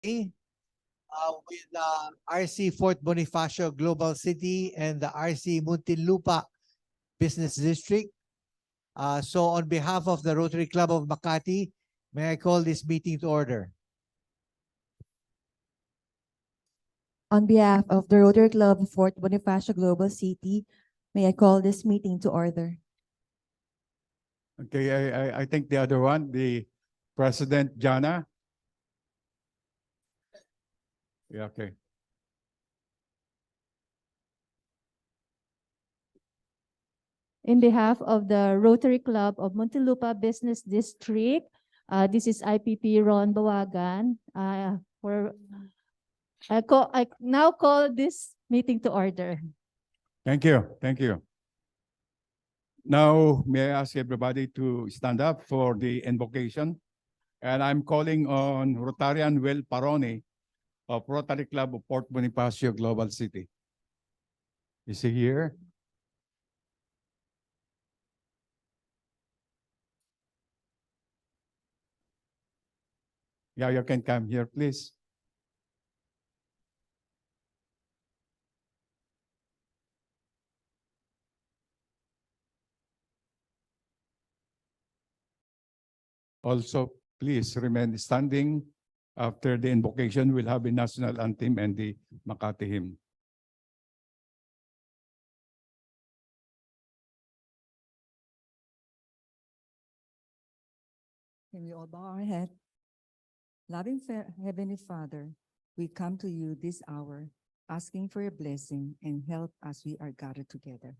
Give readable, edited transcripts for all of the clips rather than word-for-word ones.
with RC Fort Bonifacio Global City and the RC Muntinlupa Business District. So on behalf of the Rotary Club of Makati, may I call this meeting to order. On behalf of the Rotary Club of Fort Bonifacio Global City, may I call this meeting to order. Okay, I think the other one, the President Jana. Yeah, okay. In behalf of the Rotary Club of Muntinlupa Business District, this is IPP Ron Bawagan. I now call this meeting to order. Thank you. Thank you. Now, may I ask everybody to stand up for the invocation? And I'm calling on Rotarian Will Paroni of Rotary Club of Fort Bonifacio Global City. Is he here? Yeah, you can come here, please. Also, please remain standing. After the invocation, we'll have a national anthem and the Makati hymn. Can we all bow our head? Loving Heavenly Father, we come to you this hour, asking for your blessing and help as we are gathered together.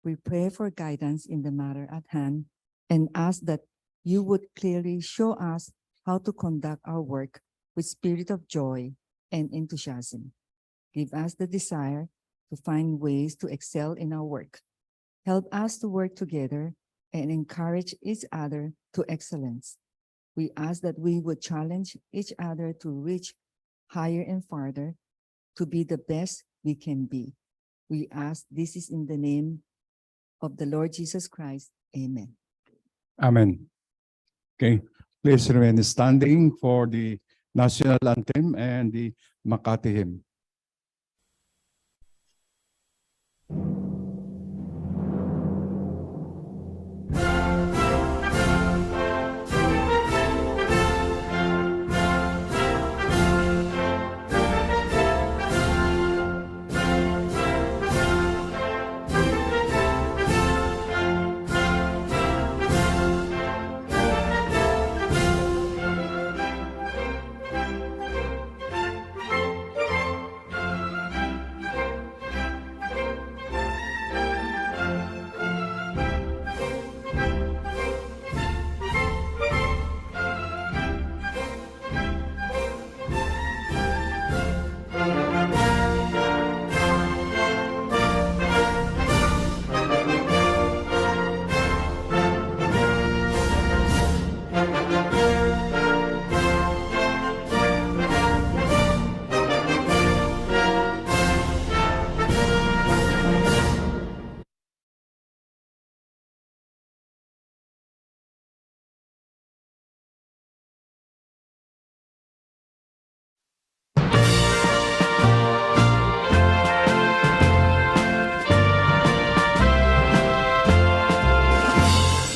We pray for guidance in the matter at hand and ask that you would clearly show us how to conduct our work with spirit of joy and enthusiasm. Give us the desire to find ways to excel in our work. Help us to work together and encourage each other to excellence. We ask that we would challenge each other to reach higher and farther, to be the best we can be. We ask this is in the name of the Lord Jesus Christ. Amen. Amen. Okay, please remain standing for the national anthem and the Makati hymn.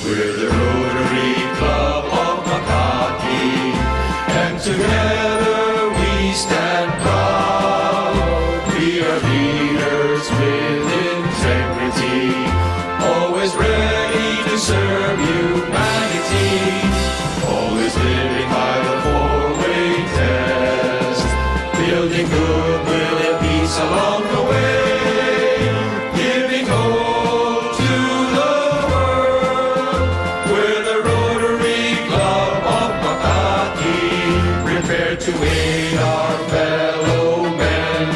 We're the Rotary Club of Makati, and together we stand proud. We are leaders with integrity, always ready to serve humanity, always living by the four-way test, building goodwill and peace along the way. To aid our fellow men,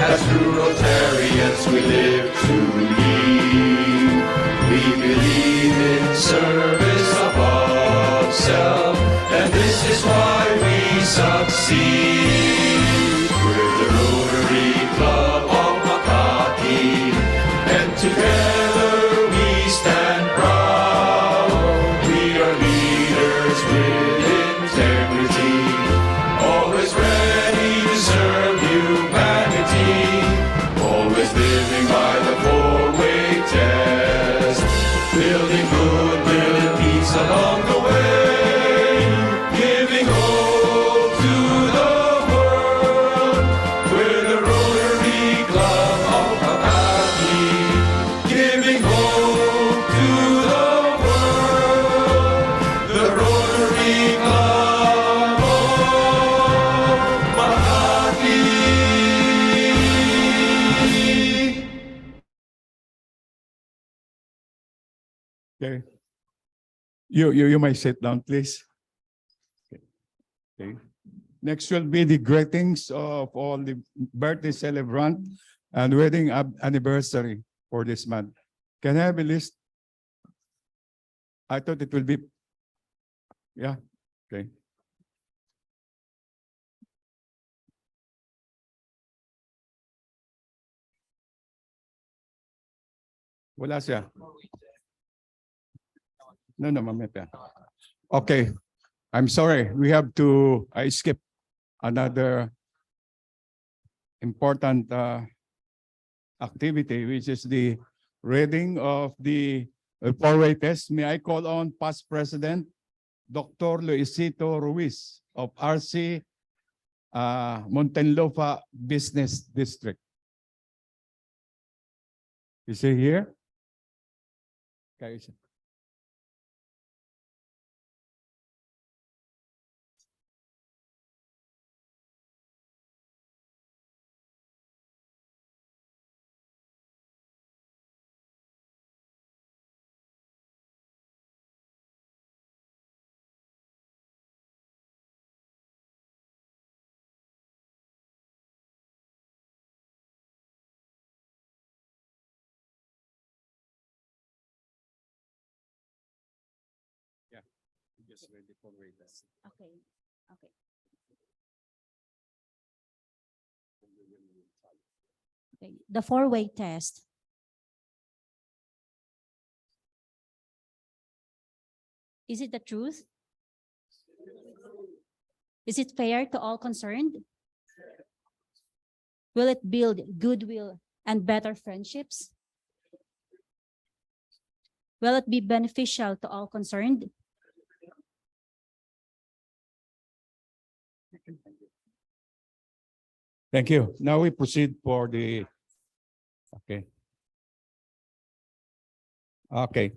as true Rotarians we live to lead. We believe in service above self, and this is why we succeed. We're the Rotary Club of Makati, and together we stand proud. We are leaders with integrity, Okay. You may sit down, please. Okay. Next will be the greetings of all the birthday celebrant and wedding anniversary for this month. Can I have a list? I thought it will be, yeah, okay. Wala siya. No, mamaya pa. Okay, I'm sorry. I skipped another important activity, which is the reading of the four-way test. May I call on past president, Dr. Luisito Ruiz of RC Muntinlupa Business District. Is he here? Okay. Just ready for way test. Okay, okay. Okay, the four-way test. Is it the truth? Is it fair to all concerned? Will it build goodwill and better friendships? Will it be beneficial to all concerned? Thank you. Now we proceed for the, okay. Okay.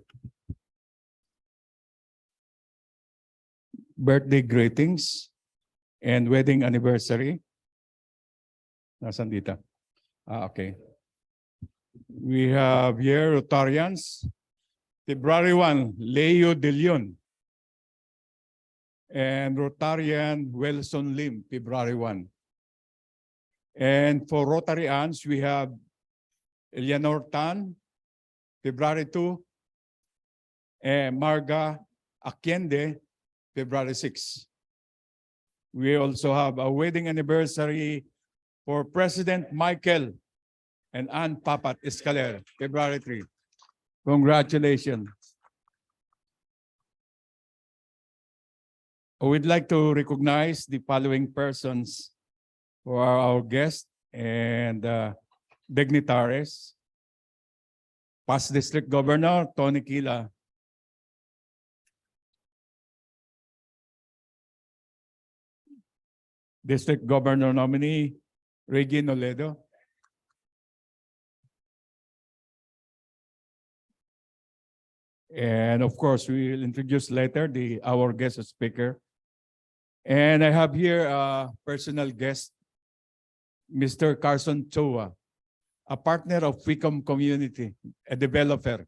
Birthday greetings and wedding anniversary. Nasaan dito? Okay. We have here Rotarians. February 1, Leo De Leon. And Rotarian Wilson Lim, February 1. And for Rotarians, we have Eleanor Tan, February 2. And Marga Akende, February 6. We also have a wedding anniversary for President Michael and Ann Papat Escaler, February 3. Congratulations. We'd like to recognize the following persons who are our guests and dignitaries. Past District Governor Tony Quila. District Governor nominee Regine Oledo. And of course, we will introduce later our guest speaker. And I have here a personal guest, Mr. Carson Choa, a partner of Wicom Community, a developer.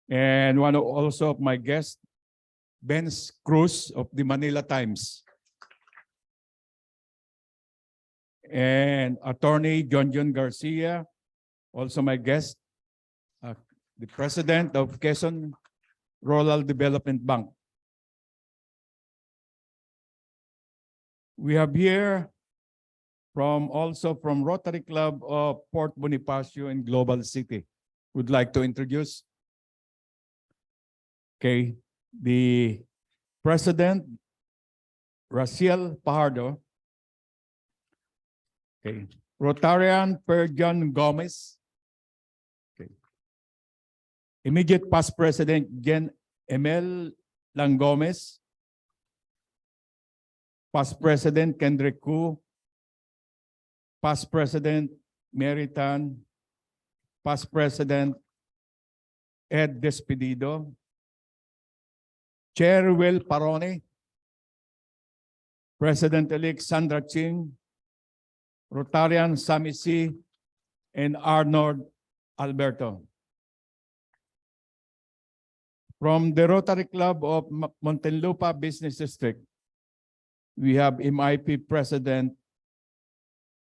And one also of my guests, Ben Cruz of the Manila Times. And attorney John Garcia, also my guest, the president of Quezon Rural Development Bank. We have here also from Rotary Club of Port Bonifacio in Global City. Would like to introduce, okay, the president, Raciel Pajardo. Okay. Rotarian Per John Gomez. Okay. Immediate past president Gen Emel Lang Gomez. Past president Kendrick Koo. Past president Mary Tan. Past president Ed Despedido. Chair Will Parone. President-elect Sandra Ching. Rotarian Sammy C. and Arnold Alberto. From the Rotary Club of Muntinlupa Business District, we have MIP President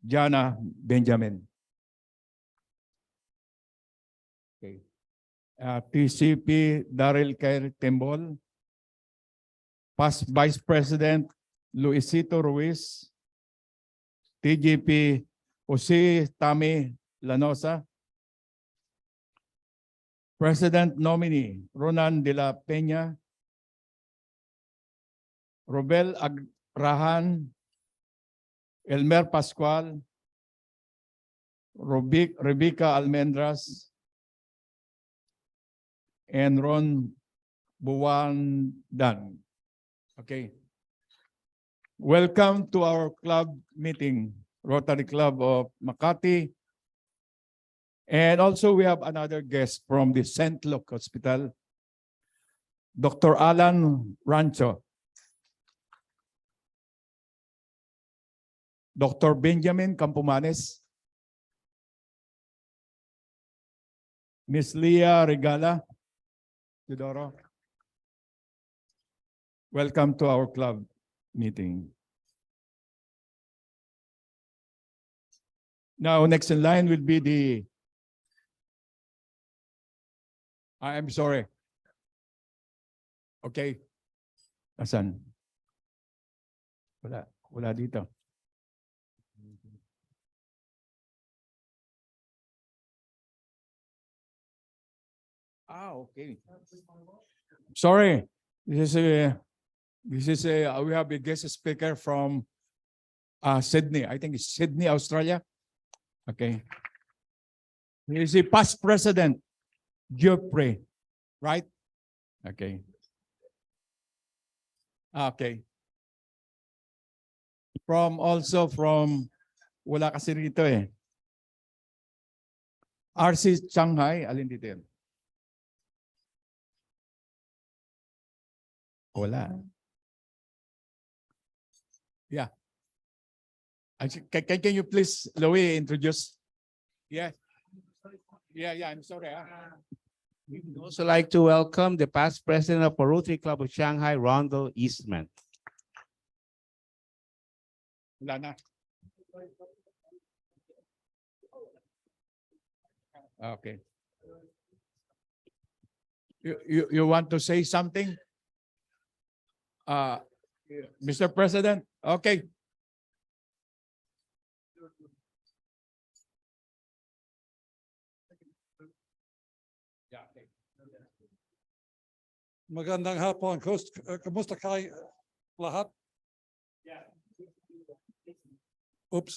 Jana Benjamin. Okay. TCP Daryl Kair Tembol, past Vice President Luisito Ruiz, TGP Jose Tami Lanosa, President nominee Ronan de la Peña, Robel Agrahan, Elmer Pascual, Rebecca Almendras, and Ron Buwandan. Okay. Welcome to our club meeting, Rotary Club of Makati. And also we have another guest from the St. Luke Hospital, Dr. Alan Rancho, Dr. Benjamin Campomanes, Miss Leah Regala, Teodoro. Welcome to our club meeting. Now, next in line will be the, I'm sorry. Okay. Asan? Wala dito. Okay. Sorry. This is a, we have a guest speaker from Sydney. I think it's Sydney, Australia. Okay. He is the past president, Geoffrey, right? Okay. Okay. Also from, wala kasi rito eh. RC Shanghai, alin dito yan? Wala. Yeah. Can you please, Louie, introduce? Yeah. Yeah, I'm sorry. We would also like to welcome the past president of the Rotary Club of Shanghai, Rondo Eastman. Wala na. Okay. You want to say something? Mr. President, okay. Magandang hapon. Kamusta kayo lahat? Oops.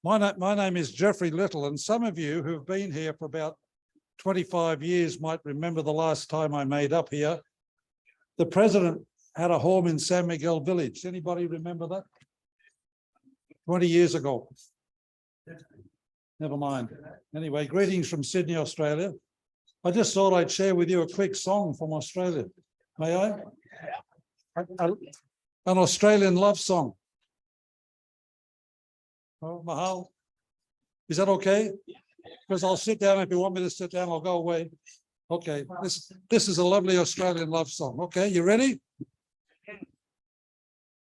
My name is Jeffrey Little, and some of you who've been here for about 25 years might remember the last time I made up here. The president had a home in San Miguel Village. Anybody remember that? 20 years ago. Never mind. Anyway, greetings from Sydney, Australia. I just thought I'd share with you a quick song from Australia. May I? An Australian love song. Oh, Mahal, is that okay? Because I'll sit down. If you want me to sit down, I'll go away. Okay, this is a lovely Australian love song. Okay, you ready?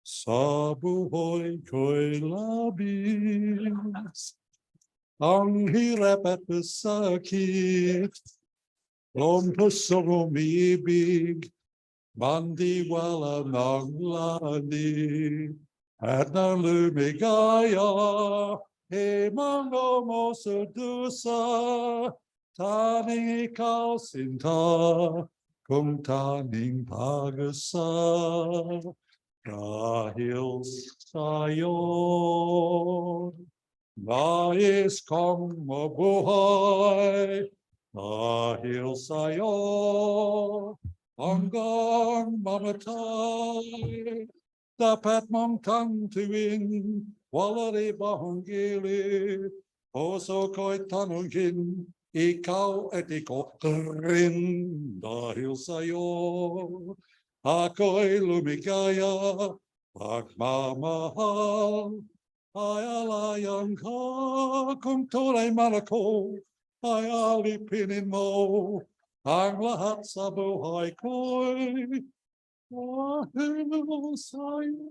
Sabuhay ko'y labis, ang hirap at sakit, lompas sa umibig, bandiwala ng langit. At nang lumigaya, himang mo sa dusa, taning ikaw sinta, kung taning pag-asa. Dahil sa'yo, nais kong mabuhay. Dahil sa'yo, hanggang mamatay. Dapat mong tantuin, wala ibang gilid. Puso ko'y tanungin, ikaw at ikaw rin. Dahil sa'yo, ako'y lumigaya, pagmamahal. Ay alayan ka, kung tunay man ako, ay alipinin mo. ang lahat sa buhay ko'y dahil sa'yo.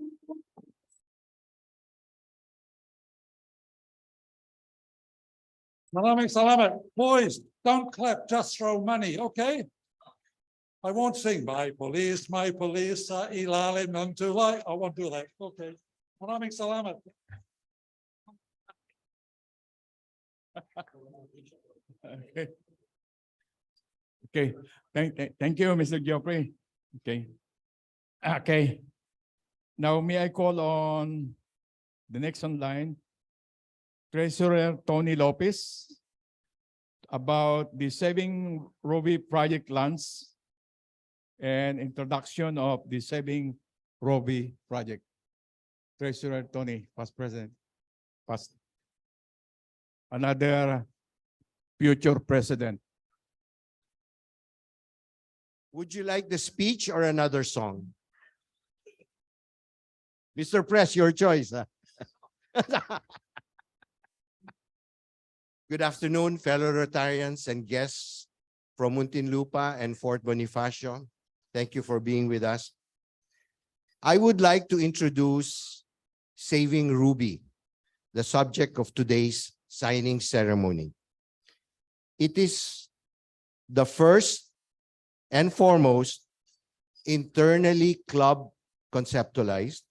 Maraming salamat. Boys, don't clap, just throw money, okay? I won't sing, my police, sa ilalim ng tulay. I won't do that, okay? Maraming salamat. Okay. Okay. Thank you, Mr. Geoffrey. Okay. Okay. Now, may I call on the next on line, Treasurer Tony Lopez, about the Saving Roby project lands and introduction of the Saving Roby project. Treasurer Tony, past president, past. Another future president. Would you like the speech or another song? Mr. Press, your choice. Huh? Good afternoon, fellow Rotarians and guests from Muntinlupa and Fort Bonifacio. Thank you for being with us. I would like to introduce Saving Ruby, the subject of today's signing ceremony. It is the first and foremost internally club conceptualized,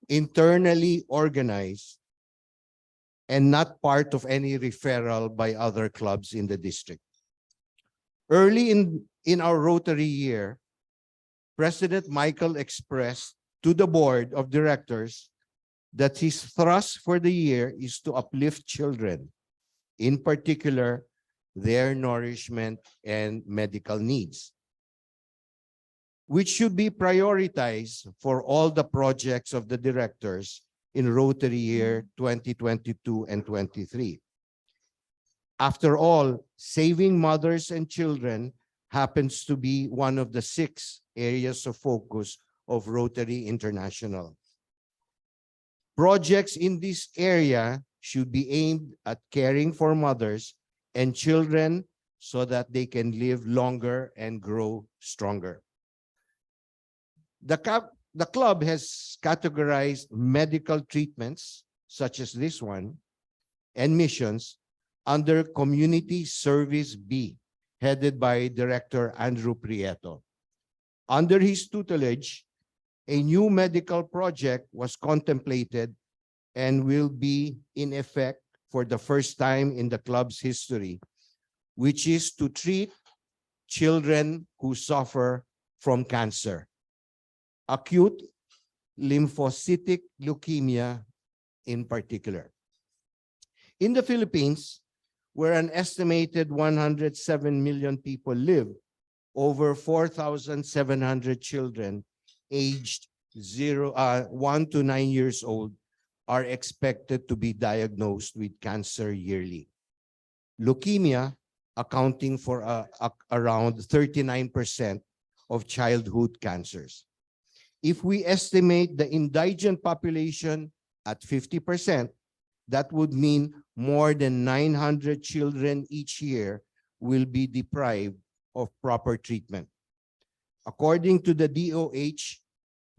internally organized, and not part of any referral by other clubs in the district. Early in our Rotary year, President Michael expressed to the board of directors that his thrust for the year is to uplift children, in particular, their nourishment and medical needs, which should be prioritized for all the projects of the directors in Rotary year 2022 and 23. After all, saving mothers and children happens to be one of the 6 areas of focus of Rotary International. Projects in this area should be aimed at caring for mothers and children so that they can live longer and grow stronger. The club has categorized medical treatments, such as this one, and missions under Community Service B, headed by Director Andrew Prieto. Under his tutelage, a new medical project was contemplated and will be in effect for the first time in the club's history, which is to treat children who suffer from cancer, acute lymphocytic leukemia in particular. In the Philippines, where an estimated 107 million people live, over 4,700 children aged 1 to 9 years old are expected to be diagnosed with cancer yearly. Leukemia accounting for around 39% of childhood cancers. If we estimate the indigent population at 50%, that would mean more than 900 children each year will be deprived of proper treatment. According to the DOH,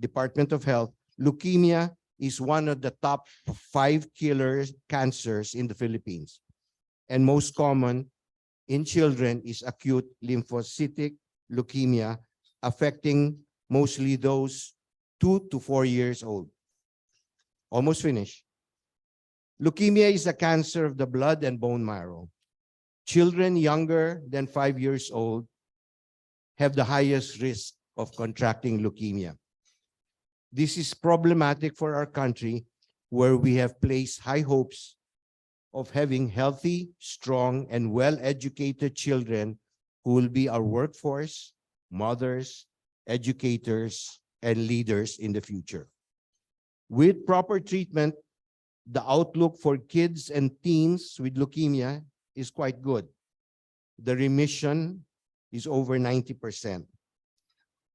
Department of Health, leukemia is one of the top 5 killer cancers in the Philippines. And most common in children is acute lymphocytic leukemia, affecting mostly those 2 to 4 years old. Almost finished. Leukemia is a cancer of the blood and bone marrow. Children younger than 5 years old have the highest risk of contracting leukemia. This is problematic for our country, where we have placed high hopes of having healthy, strong, and well-educated children who will be our workforce, mothers, educators, and leaders in the future. With proper treatment, the outlook for kids and teens with leukemia is quite good. The remission is over 90%,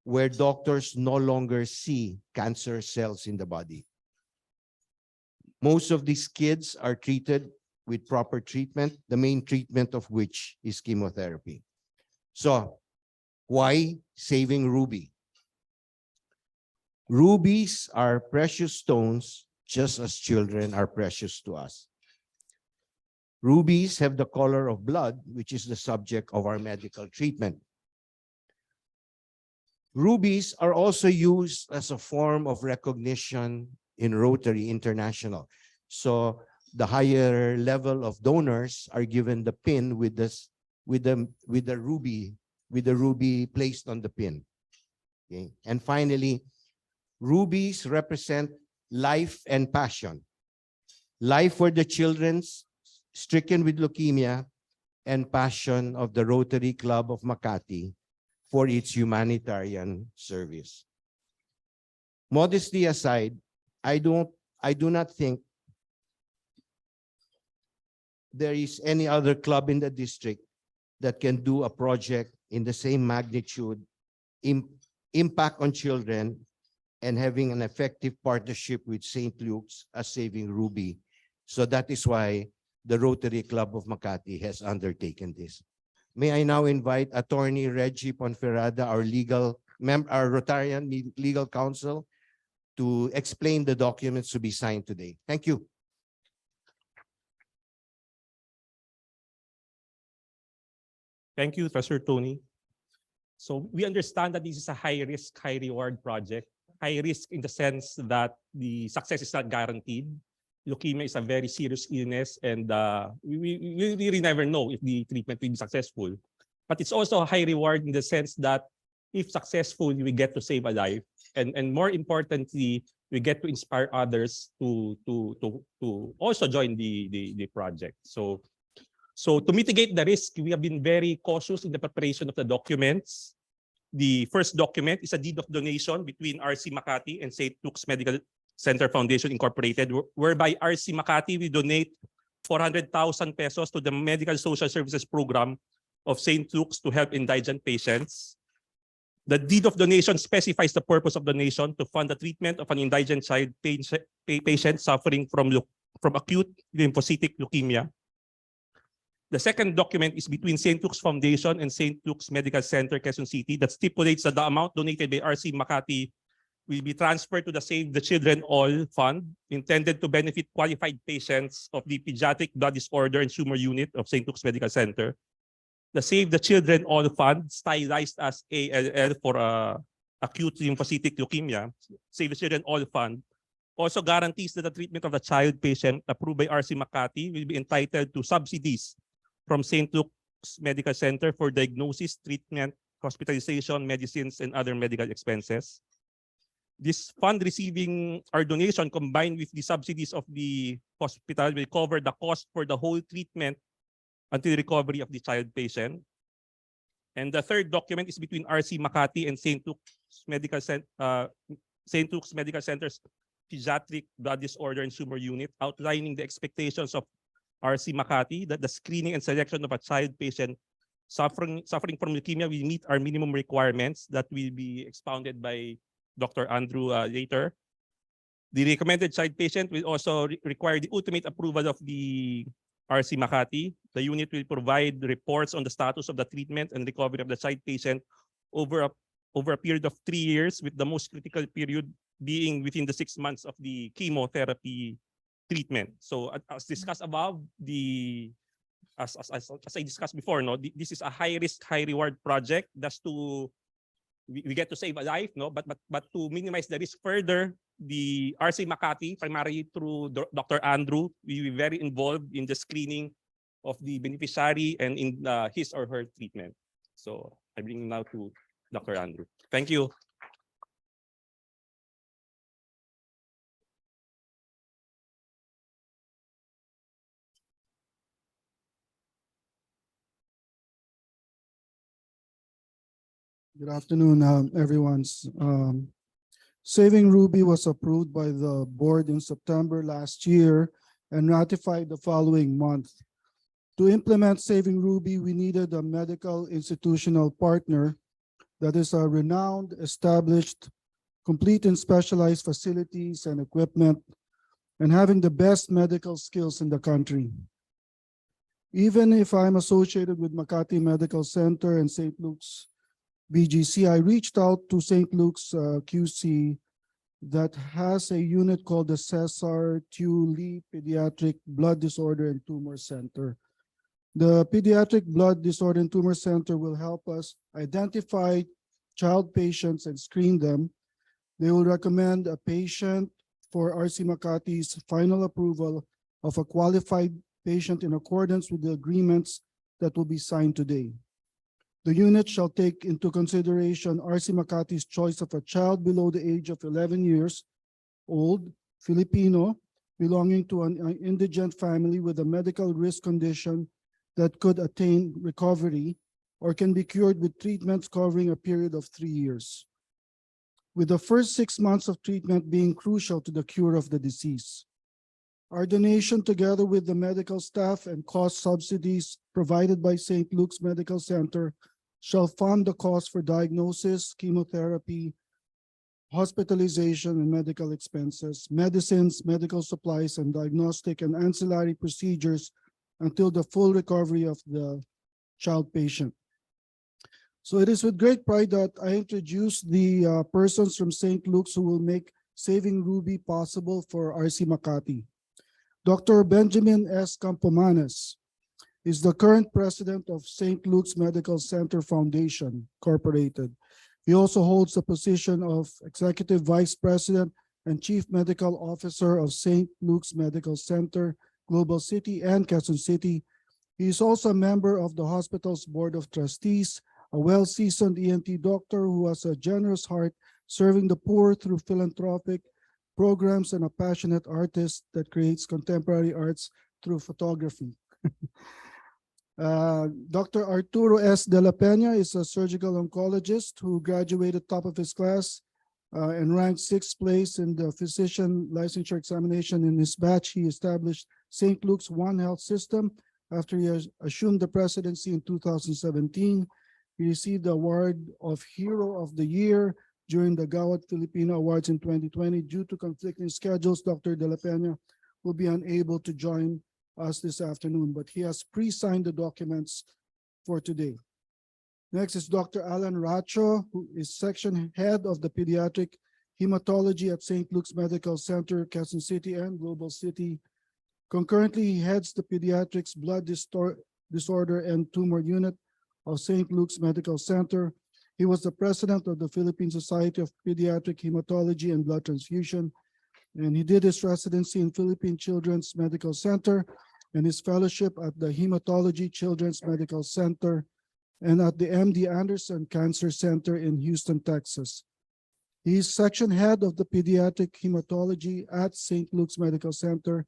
where doctors no longer see cancer cells in the body. Most of these kids are treated with proper treatment, the main treatment of which is chemotherapy. So, why saving ruby? Rubies are precious stones, just as children are precious to us. Rubies have the color of blood, which is the subject of our medical treatment. Rubies are also used as a form of recognition in Rotary International. So the higher level of donors are given the pin with this, with the ruby placed on the pin. Okay. And finally, rubies represent life and passion. Life for the children stricken with leukemia, and passion of the Rotary Club of Makati for its humanitarian service. Modesty aside, I do not think there is any other club in the district that can do a project in the same magnitude, impact on children, and having an effective partnership with St. Luke's as Saving Ruby. So that is why the Rotary Club of Makati has undertaken this. May I now invite Attorney Reggie Ponferrada, our Rotarian legal counsel, to explain the documents to be signed today. Thank you. Thank you, Professor Tony. So we understand that this is a high risk, high reward project. High risk in the sense that the success is not guaranteed. Leukemia is a very serious illness, and we really never know if the treatment will be successful. But it's also a high reward in the sense that if successful, we get to save a life. And more importantly, we get to inspire others to also join the project. So to mitigate the risk, we have been very cautious in the preparation of the documents. The first document is a deed of donation between RC Makati and St. Luke's Medical Center Foundation Incorporated, whereby RC Makati will donate 400,000 pesos to the Medical Social Services Program of St. Luke's to help indigent patients. The deed of donation specifies the purpose of donation to fund the treatment of an indigent child patient suffering from acute lymphocytic leukemia. The second document is between St. Luke's Foundation and St. Luke's Medical Center, Quezon City, that stipulates that the amount donated by RC Makati will be transferred to the Save the Children All Fund, intended to benefit qualified patients of the Pediatric Blood Disorder and Tumor Unit of St. Luke's Medical Center. The Save the Children All Fund, stylized as ALL for acute lymphocytic leukemia, Save the Children All Fund, also guarantees that the treatment of the child patient approved by RC Makati will be entitled to subsidies from St. Luke's Medical Center for diagnosis, treatment, hospitalization, medicines, and other medical expenses. This fund receiving our donation combined with the subsidies of the hospital will cover the cost for the whole treatment until recovery of the child patient. And the third document is between RC Makati and St. Luke's Medical Center's Pediatric Blood Disorder and Tumor Unit, outlining the expectations of RC Makati that the screening and selection of a child patient suffering from leukemia will meet our minimum requirements that will be expounded by Dr. Andrew later. The recommended child patient will also require the ultimate approval of the RC Makati. The unit will provide reports on the status of the treatment and recovery of the child patient over a period of 3 years, with the most critical period being within the 6 months of the chemotherapy treatment. So as discussed above, as I discussed before, this is a high risk, high reward project. That's we get to save a life, but to minimize the risk further, the RC Makati, primarily through Dr. Andrew, will be very involved in the screening of the beneficiary and in his or her treatment. So I bring now to Dr. Andrew. Thank you. Good afternoon, everyone. Saving Ruby was approved by the board in September last year and ratified the following month. To implement Saving Ruby, we needed a medical institutional partner that is a renowned, established, complete and specialized facilities and equipment, and having the best medical skills in the country. Even if I'm associated with Makati Medical Center and St. Luke's BGC, I reached out to St. Luke's QC that has a unit called the Cesar Tu Lee Pediatric Blood Disorder and Tumor Center. The Pediatric Blood Disorder and Tumor Center will help us identify child patients and screen them. They will recommend a patient for RC Makati's final approval of a qualified patient in accordance with the agreements that will be signed today. The unit shall take into consideration RC Makati's choice of a child below the age of 11 years old, Filipino, belonging to an indigent family with a medical risk condition that could attain recovery or can be cured with treatments covering a period of 3 years, with the first 6 months of treatment being crucial to the cure of the disease. Our donation, together with the medical staff and cost subsidies provided by St. Luke's Medical Center, shall fund the cost for diagnosis, chemotherapy, hospitalization and medical expenses, medicines, medical supplies, and diagnostic and ancillary procedures until the full recovery of the child patient. So it is with great pride that I introduce the persons from St. Luke's who will make Saving Ruby possible for RC Makati. Dr. Benjamin S. Campomanes is the current president of St. Luke's Medical Center Foundation, Incorporated. He also holds the position of Executive Vice President and Chief Medical Officer of St. Luke's Medical Center, Global City and Quezon City. He is also a member of the hospital's Board of Trustees, a well-seasoned ENT doctor who has a generous heart serving the poor through philanthropic programs, and a passionate artist that creates contemporary arts through photography. Dr. Arturo S. de la Peña is a surgical oncologist who graduated top of his class and ranked 6th place in the physician licensure examination. In his batch, he established St. Luke's One Health System after he assumed the presidency in 2017. He received the award of Hero of the Year during the Gawad Filipino Awards in 2020. Due to conflicting schedules, Dr. de la Peña will be unable to join us this afternoon, but he has pre-signed the documents for today. Next is Dr. Alan Racho, who is section head of the pediatric hematology at St. Luke's Medical Center, Quezon City and Global City. Concurrently, he heads the pediatrics blood disorder and tumor unit of St. Luke's Medical Center. He was the president of the Philippine Society of Pediatric Hematology and Blood Transfusion, and he did his residency in Philippine Children's Medical Center and his fellowship at the Hematology Children's Medical Center and at the MD Anderson Cancer Center in Houston, Texas. He is section head of the pediatric hematology at St. Luke's Medical Center,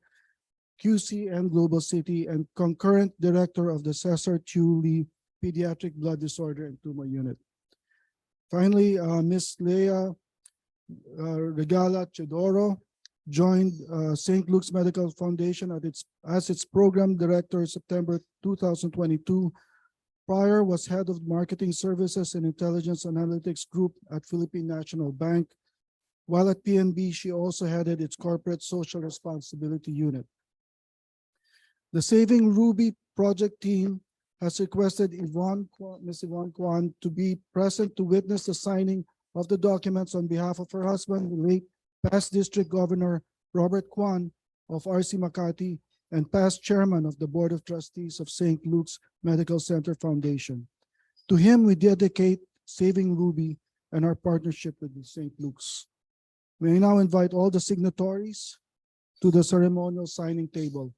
QC and Global City, and concurrent director of the Cesar Tu Lee Pediatric Blood Disorder and Tumor Unit. Finally, Ms. Leah Regala Chedoro joined St. Luke's Medical Foundation as its program director September 2022. Prior was head of marketing services and intelligence analytics group at Philippine National Bank. While at PNB, she also headed its corporate social responsibility unit. The Saving Ruby project team has requested Ms. Yvonne Kwan to be present to witness the signing of the documents on behalf of her husband, the late past District Governor Robert Kwan of RC Makati and past chairman of the Board of Trustees of St. Luke's Medical Center Foundation. To him, we dedicate Saving Ruby and our partnership with St. Luke's. We now invite all the signatories to the ceremonial signing table.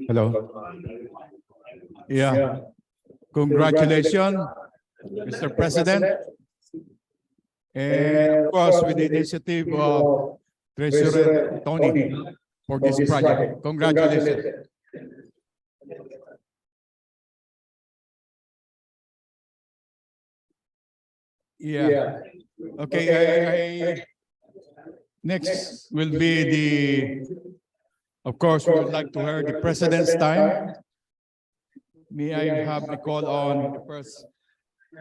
Hello. Yeah. Congratulations, Mr. President. And of course, with the initiative of Treasurer Tony for this project. Congratulations. Yeah. Okay. Next will be of course, we would like to hear the President's time. May I have the call on the first,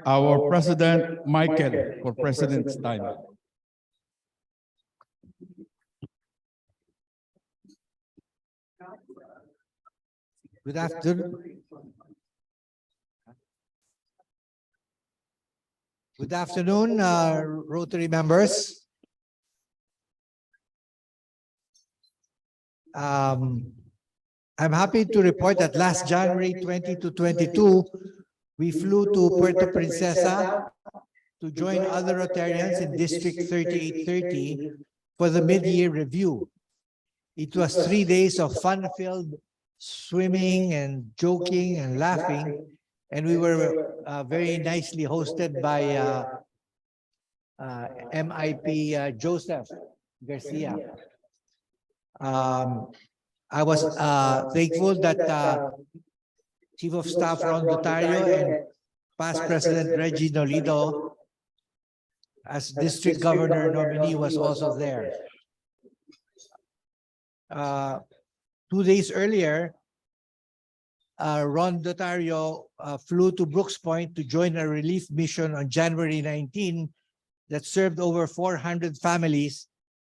our President Michael for President's time. Good afternoon. Good afternoon, Rotary members. I'm happy to report that last January 20 to 22, we flew to Puerto Princesa to join other Rotarians in District 3830 for the mid-year review. It was 3 days of fun-filled swimming and joking and laughing, and we were very nicely hosted by MIP Joseph Garcia. I was thankful that Chief of Staff Ron Dotario and past President Reggie Nolido, as District Governor nominee, was also there. 2 days earlier, Ron Dotario flew to Brooks Point to join a relief mission on January 19 that served over 400 families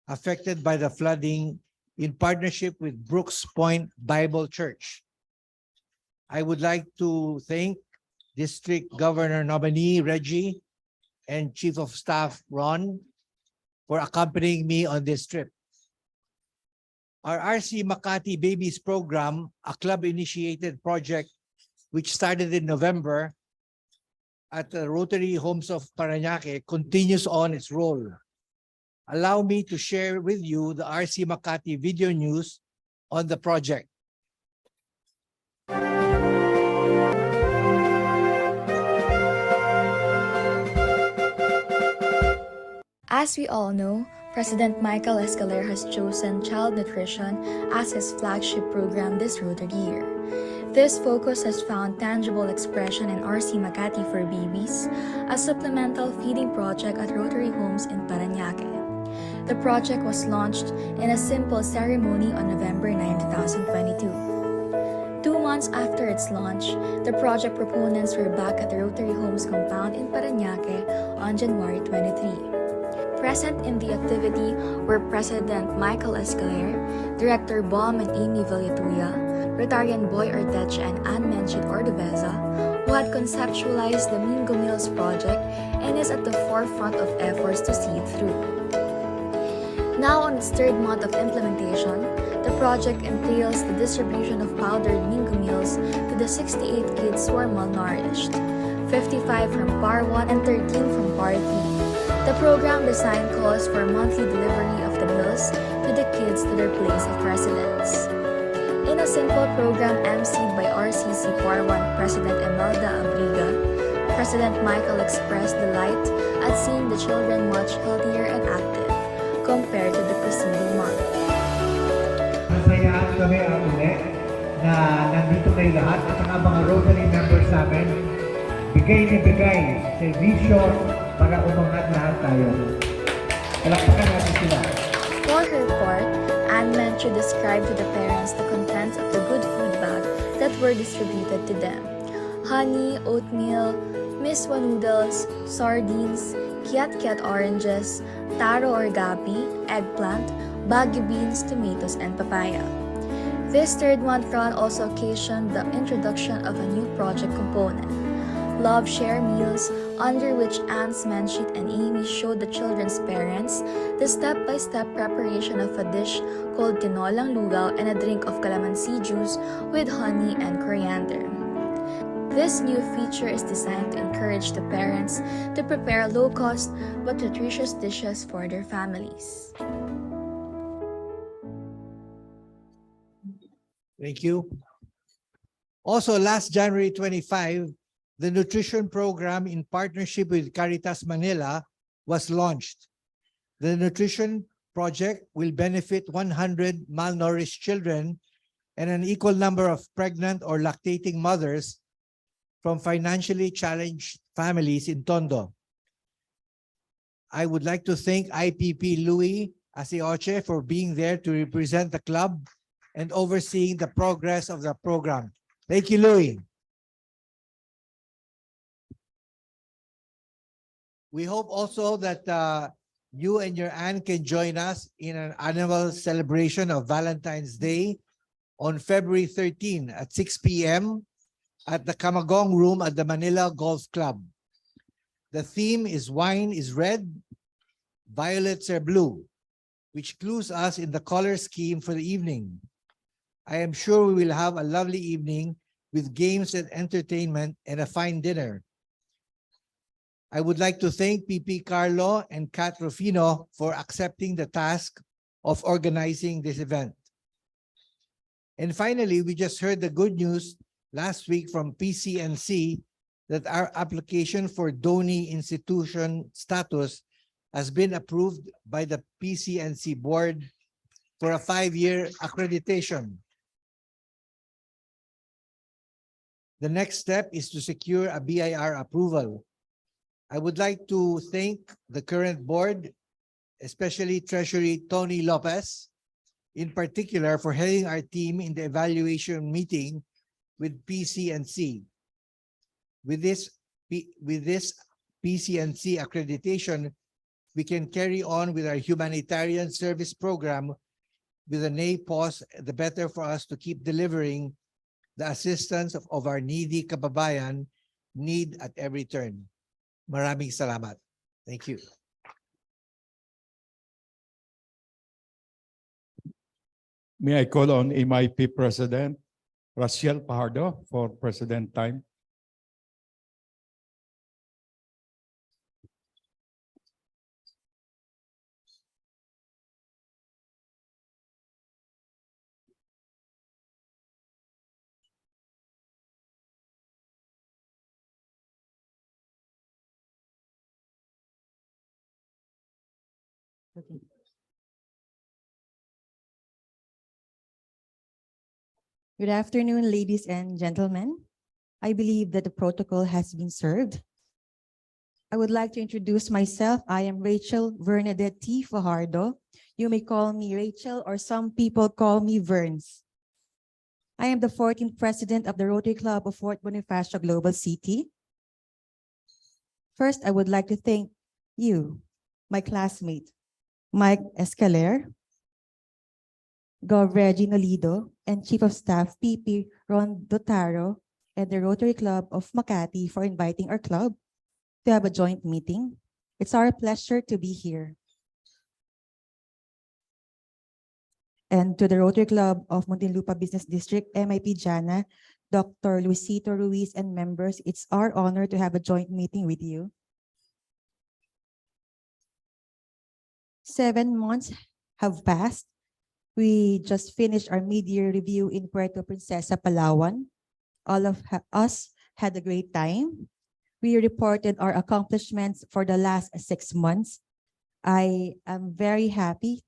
affected by the flooding in partnership with Brooks Point Bible Church. I would like to thank District Governor nominee Reggie and Chief of Staff Ron for accompanying me on this trip. Our RC Makati Babies Program, a club-initiated project which started in November at the Rotary Homes of Parañaque, continues on its role. Allow me to share with you the RC Makati video news on the project. As we all know, President Michael Escalera has chosen child nutrition as his flagship program this Rotary year. This focus has found tangible expression in RC Makati for Babies, a supplemental feeding project at Rotary Homes in Parañaque. The project was launched in a simple ceremony on November 9, 2022. 2 months after its launch, the project proponents were back at the Rotary Homes compound in Parañaque on January 23. Present in the activity were President Michael Escalera, Director Baum and Amy Villatuya, Rotarian Boy Arteche and Ann Menchid Ordoveza, who had conceptualized the Mingo Meals project and is at the forefront of efforts to see it through. Now on its 3rd month of implementation, the project entails the distribution of powdered Mingo Meals to the 68 kids who are malnourished, 55 from PAR 1 and 13 from PAR 3. The program design calls for monthly delivery of the meals to the kids to their place of residence. In a simple program emceed by RCC PAR 1 President Imelda Abriga, President Michael expressed delight at seeing the children much healthier and active compared to the preceding month. Masayaan kami ang uli na nandito kayo lahat at ang mga Rotary members namin. Bigay na bigay sa vision para umangat lahat tayo. Palakpakan natin sila. For her part, Ann Menchid described to the parents the contents of the good food bag that were distributed to them. Honey, oatmeal, miswa noodles, sardines, kiat-kiat oranges, taro or gabi, eggplant, bagu beans, tomatoes, and papaya. This third month run also occasioned the introduction of a new project component, Love Share Meals, under which Anne Smanshit and Amy showed the children's parents the step-by-step preparation of a dish called tinolang lugaw and a drink of calamansi juice with honey and coriander. This new feature is designed to encourage the parents to prepare low-cost but nutritious dishes for their families. Thank you. Also, last January 25, the nutrition program in partnership with Caritas Manila was launched. The nutrition project will benefit 100 malnourished children and an equal number of pregnant or lactating mothers from financially challenged families in Tondo. I would like to thank IPP Louis Asioche for being there to represent the club and overseeing the progress of the program. Thank you, Louis. We hope also that you and your aunt can join us in an annual celebration of Valentine's Day on February 13 at 6 p.m. at the Camagong Room at the Manila Golf Club. The theme is Wine is Red, Violets are Blue, which clues us in the color scheme for the evening. I am sure we will have a lovely evening with games and entertainment and a fine dinner. I would like to thank PP Carlo and Kat Rufino for accepting the task of organizing this event. And finally, we just heard the good news last week from PCNC that our application for donee institution status has been approved by the PCNC board for a 5-year accreditation. The next step is to secure a BIR approval. I would like to thank the current board, especially Treasury Tony Lopez, in particular for heading our team in the evaluation meeting with PCNC. With this PCNC accreditation, we can carry on with our humanitarian service program with a nay pause, the better for us to keep delivering the assistance of our needy kababayan need at every turn. Maraming salamat. Thank you. May I call on MIP President Raciel Pajardo for President time? Okay. Good afternoon, ladies and gentlemen. I believe that the protocol has been served. I would like to introduce myself. I am Rachel Bernadette T. Fajardo. You may call me Rachel, or some people call me Verns. I am the 14th president of the Rotary Club of Fort Bonifacio Global City. First, I would like to thank you, my classmate, Mike Escaler, Gov. Reggie Nolido, and Chief of Staff PP Ron Dotaro, and the Rotary Club of Makati for inviting our club to have a joint meeting. It's our pleasure to be here. And to the Rotary Club of Muntinlupa Business District, MIP Jana, Dr. Luisito Ruiz, and members, it's our honor to have a joint meeting with you. 7 months have passed. We just finished our mid-year review in Puerto Princesa, Palawan. All of us had a great time. We reported our accomplishments for the last 6 months. I am very happy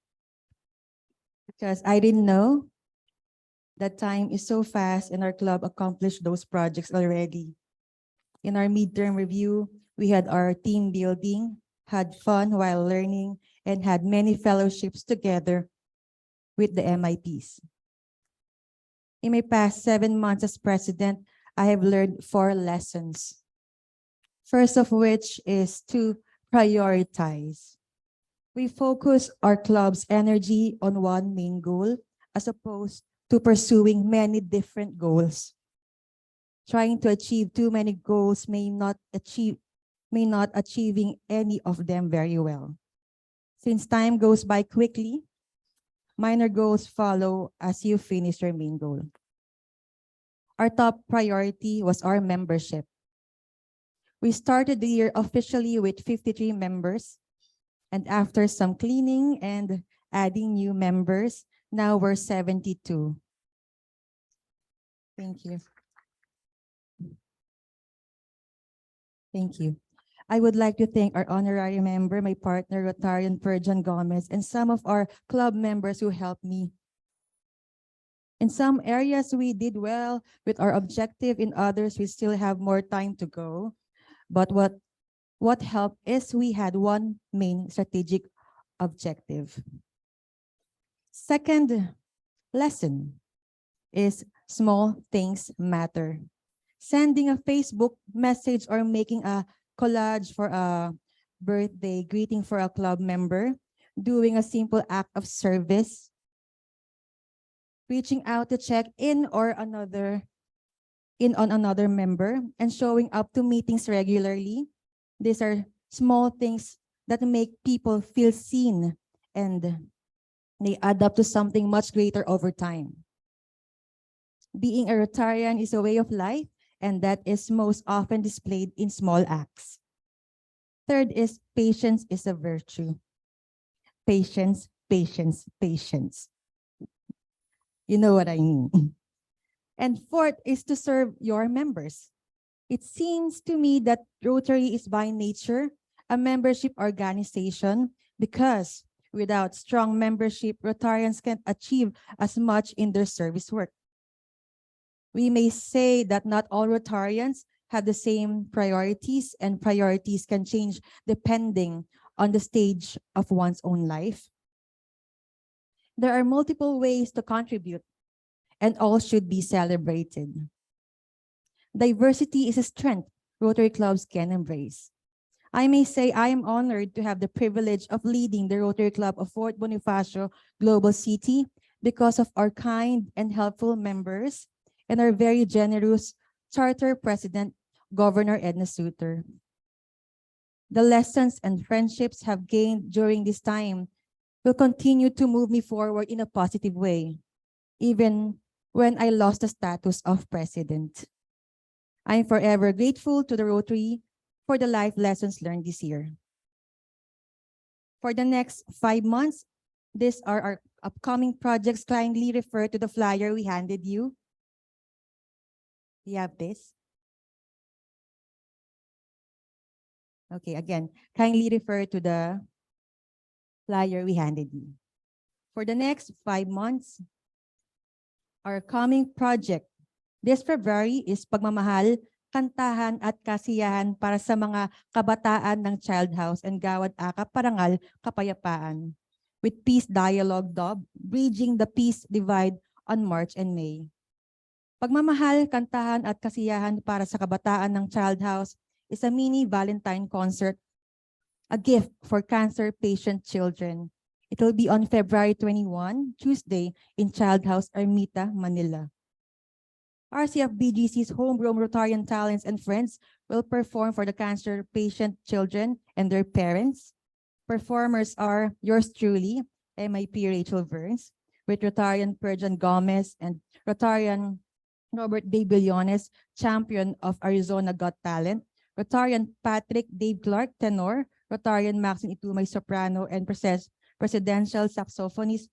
because I didn't know that time is so fast and our club accomplished those projects already. In our midterm review, we had our team building, had fun while learning, and had many fellowships together with the MIPs. In my past 7 months as president, I have learned 4 lessons. First of which is to prioritize. We focus our club's energy on one main goal as opposed to pursuing many different goals. Trying to achieve too many goals may not achieving any of them very well. Since time goes by quickly, minor goals follow as you finish your main goal. Our top priority was our membership. We started the year officially with 53 members, and after some cleaning and adding new members, now we're 72. Thank you. Thank you. I would like to thank our honorary member, my partner, Rotarian Perjan Gomez, and some of our club members who helped me. In some areas, we did well with our objective. In others, we still have more time to go. But what helped is we had one main strategic objective. Second lesson is small things matter. Sending a Facebook message or making a collage for a birthday greeting for a club member, doing a simple act of service, reaching out to check in on another member, and showing up to meetings regularly. These are small things that make people feel seen, and they add up to something much greater over time. Being a Rotarian is a way of life, and that is most often displayed in small acts. Third is patience is a virtue. Patience, patience, patience. You know what I mean. And fourth is to serve your members. It seems to me that Rotary is by nature a membership organization because without strong membership, Rotarians can't achieve as much in their service work. We may say that not all Rotarians have the same priorities, and priorities can change depending on the stage of one's own life. There are multiple ways to contribute, and all should be celebrated. Diversity is a strength Rotary clubs can embrace. I may say I am honored to have the privilege of leading the Rotary Club of Fort Bonifacio Global City because of our kind and helpful members and our very generous Charter President, Governor Edna Suter. The lessons and friendships have gained during this time will continue to move me forward in a positive way, even when I lost the status of president. I am forever grateful to the Rotary for the life lessons learned this year. For the next 5 months, these are our upcoming projects. Kindly refer to the flyer we handed you. You have this? Okay, again, kindly refer to the flyer we handed you. For the next 5 months, our coming project this February is Pagmamahal, Kantahan at Kasiyahan para sa mga kabataan ng Child House and Gawad Akap Parangal Kapayapaan with Peace Dialogue Dub, Bridging the Peace Divide on March and May. Pagmamahal, Kantahan at Kasiyahan para sa kabataan ng Child House is a mini Valentine concert, a gift for cancer patient children. It will be on February 21, Tuesday, in Child House, Ermita, Manila. RCF BGC's homegrown Rotarian talents and friends will perform for the cancer patient children and their parents. Performers are yours truly, MIP Rachel Verns, with Rotarian Perjan Gomez and Rotarian Robert Dave Billones, champion of Arizona Got Talent, Rotarian Patrick Dave Clark, tenor, Rotarian Maxine Itumay, soprano, and presidential saxophonist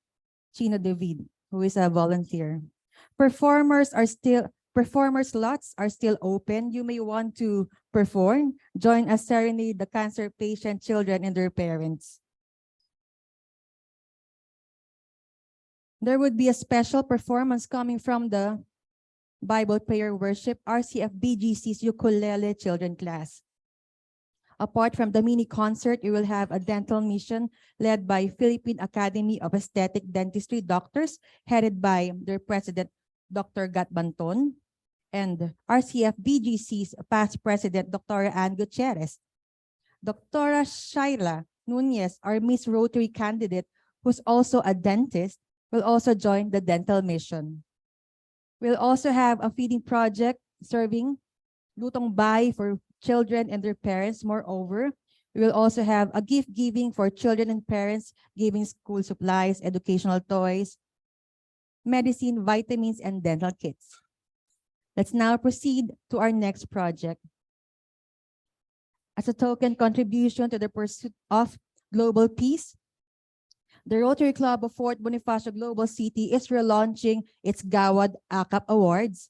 Chino David, who is a volunteer. Performer slots are still open. You may want to perform. Join us serenade the cancer patient children and their parents. There would be a special performance coming from the Bible Prayer Worship RCF BGC's ukulele children class. Apart from the mini concert, you will have a dental mission led by Philippine Academy of Aesthetic Dentistry doctors, headed by their president, Dr. Gat Banton, and RCF BGC's past president, Dr. Ann Gutierrez. Dr. Shaila Nunez, our Miss Rotary candidate, who's also a dentist, will also join the dental mission. We'll also have a feeding project serving Lutong Bay for children and their parents. Moreover, we will also have a gift giving for children and parents, giving school supplies, educational toys, medicine, vitamins, and dental kits. Let's now proceed to our next project. As a token contribution to the pursuit of global peace, the Rotary Club of Fort Bonifacio Global City is relaunching its Gawad Akap Awards,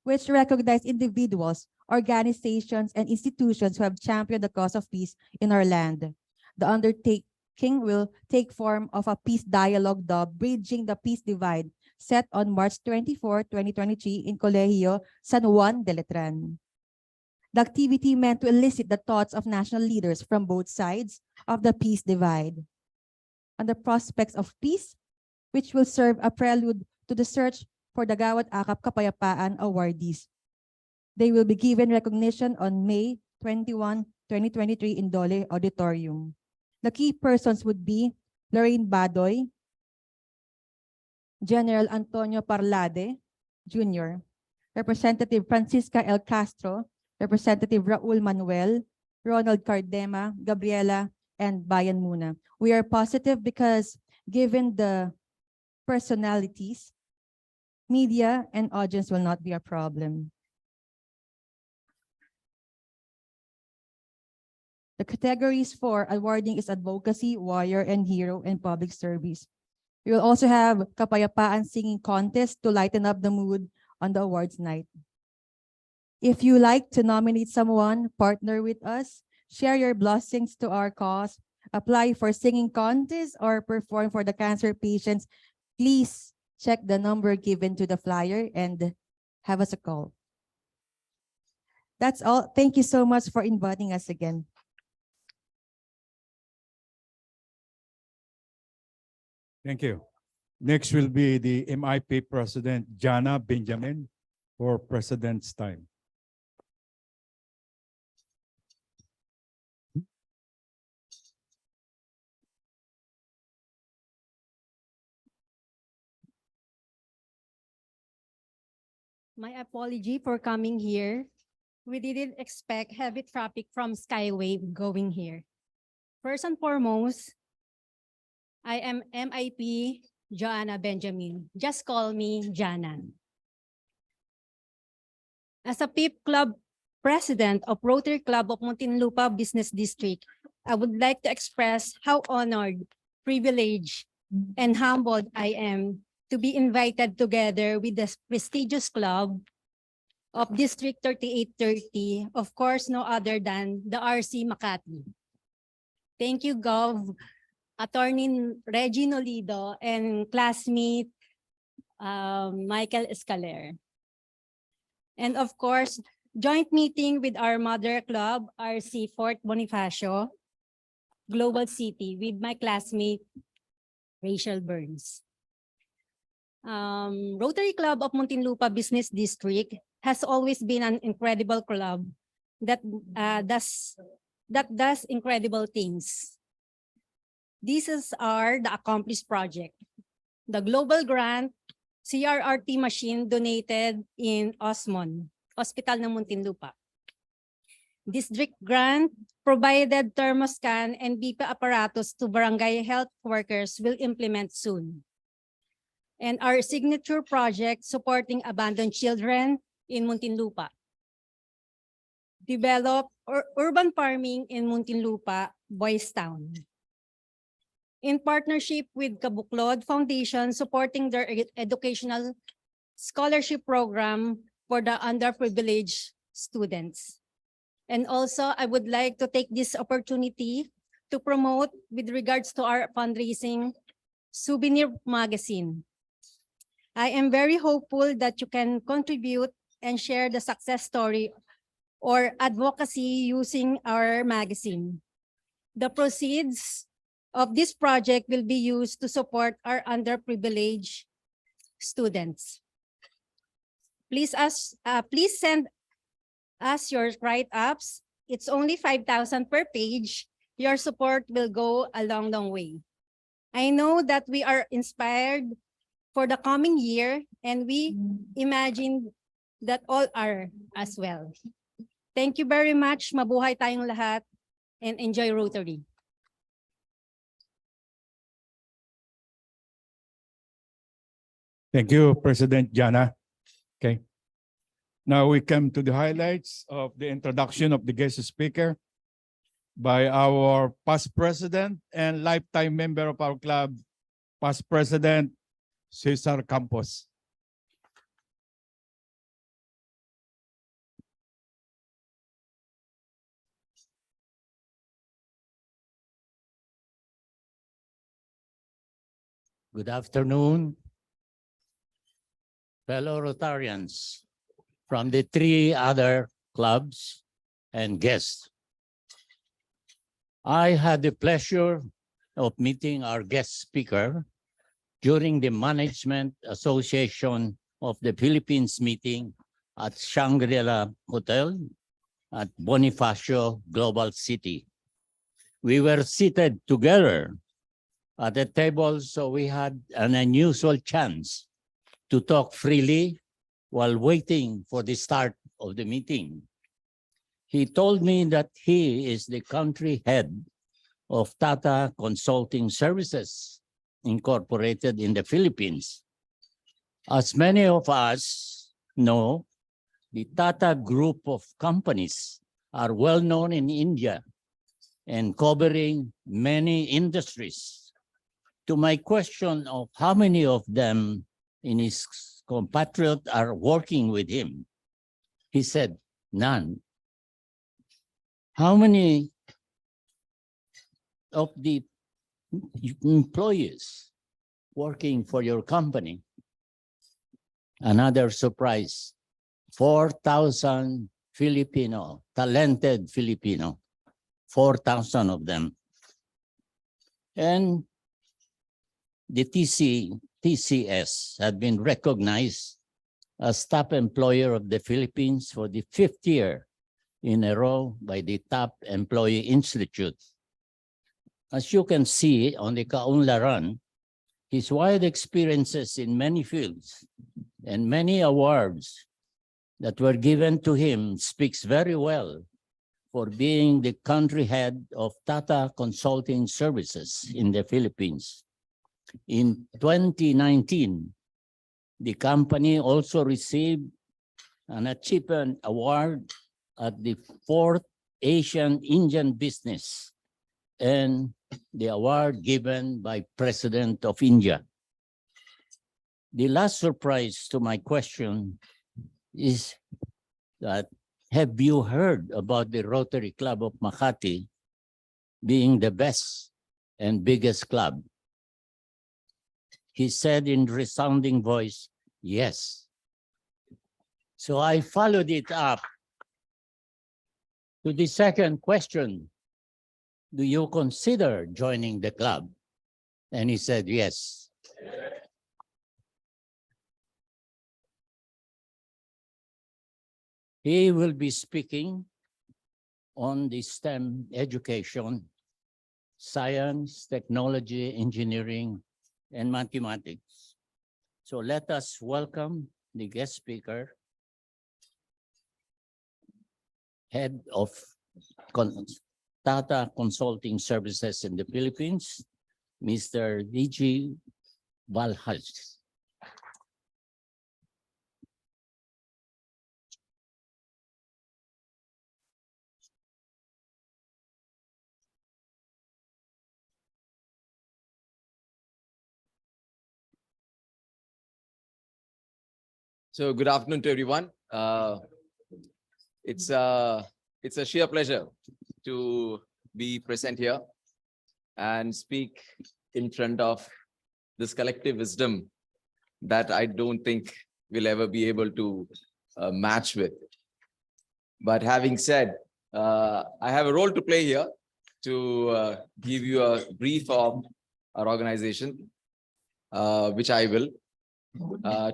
which recognize individuals, organizations, and institutions who have championed the cause of peace in our land. The undertaking will take form of a peace dialogue dubbed Bridging the Peace Divide, set on March 24, 2023 in Colegio San Juan de Letran. The activity meant to elicit the thoughts of national leaders from both sides of the peace divide on the prospects of peace, which will serve a prelude to the search for the Gawad Akap Kapayapaan awardees. They will be given recognition on May 21, 2023 in Dole Auditorium. The key persons would be Lorraine Badoy, General Antonio Parlade Jr., Representative Francisca L. Castro, Representative Raul Manuel, Ronald Cardema, Gabriela, and Bayan Muna. We are positive because given the personalities, media and audience will not be a problem. The categories for awarding is advocacy, warrior, and hero, and public service. We will also have Kapayapaan singing contest to lighten up the mood on the awards night. If you like to nominate someone, partner with us, share your blessings to our cause, apply for singing contest, or perform for the cancer patients, please check the number given to the flyer and have us a call. That's all. Thank you so much for inviting us again. Thank you. Next will be the MIP President, Jana Benjamin, for President's time. My apology for coming here. We didn't expect heavy traffic from Skyway going here. First and foremost, I am MIP Joanna Benjamin. Just call me Jana. As a PIP Club President of Rotary Club of Muntinlupa Business District, I would like to express how honored, privileged, and humbled I am to be invited together with the prestigious club of District 3830, of course, no other than the RC Makati. Thank you, Gov. Attorney Reggie Nolido and classmate Michael Escaler. And of course, joint meeting with our mother club, RC Fort Bonifacio Global City, with my classmate Rachel Burns. Rotary Club of Muntinlupa Business District has always been an incredible club that does incredible things. These are the accomplished project. The global grant, CRRT machine donated in Osmon, Hospital ng Muntinlupa. District grant provided thermoscan and BP apparatus to barangay health workers will implement soon. And our signature project supporting abandoned children in Muntinlupa. Develop urban farming in Muntinlupa, Boys Town. In partnership with Kabuklod Foundation, supporting their educational scholarship program for the underprivileged students. And also, I would like to take this opportunity to promote with regards to our fundraising souvenir magazine. I am very hopeful that you can contribute and share the success story or advocacy using our magazine. The proceeds of this project will be used to support our underprivileged students. Please send us your write-ups it's only 5,000 per page, your support will go a long, long way. I know that we are inspired for the coming year, and we imagine that all are as well. Thank you very much. Mabuhay tayong lahat, and enjoy Rotary. Thank you, President Jana. Okay. Now we come to the highlights of the introduction of the guest speaker by our past president and lifetime member of our club, past president Cesar Campos. Good afternoon, fellow Rotarians from the three other clubs and guests. I had the pleasure of meeting our guest speaker during the Management Association of the Philippines meeting at Shangri-La Hotel at Bonifacio Global City. We were seated together at the table, so we had an unusual chance to talk freely while waiting for the start of the meeting. He told me that he is the country head of Tata Consulting Services, Incorporated in the Philippines. As many of us know, the Tata Group of companies are well known in India and covering many industries. To my question of how many of them in his compatriots are working with him, he said, none. How many of the employees working for your company? Another surprise, 4,000 Filipino, talented Filipino, 4,000 of them. And the TCS had been recognized as top employer of the Philippines for the 5th year in a row by the Top Employee Institute. As you can see on the kaunlaran, his wide experiences in many fields and many awards that were given to him speaks very well for being the country head of Tata Consulting Services in the Philippines. In 2019, the company also received an achievement award at the 4th Asian Indian Business and the award given by President of India. The last surprise to my question is that, have you heard about the Rotary Club of Makati being the best and biggest club? He said in resounding voice, yes. So I followed it up to the second question. Do you consider joining the club? And he said, yes. He will be speaking on the STEM education, science, technology, engineering, and mathematics. So let us welcome the guest speaker, head of Tata Consulting Services in the Philippines, Mr. D.G. Varghese. So good afternoon to everyone. It's a sheer pleasure to be present here and speak in front of this collective wisdom that I don't think we'll ever be able to match with. But having said, I have a role to play here to give you a brief of our organization, which I will.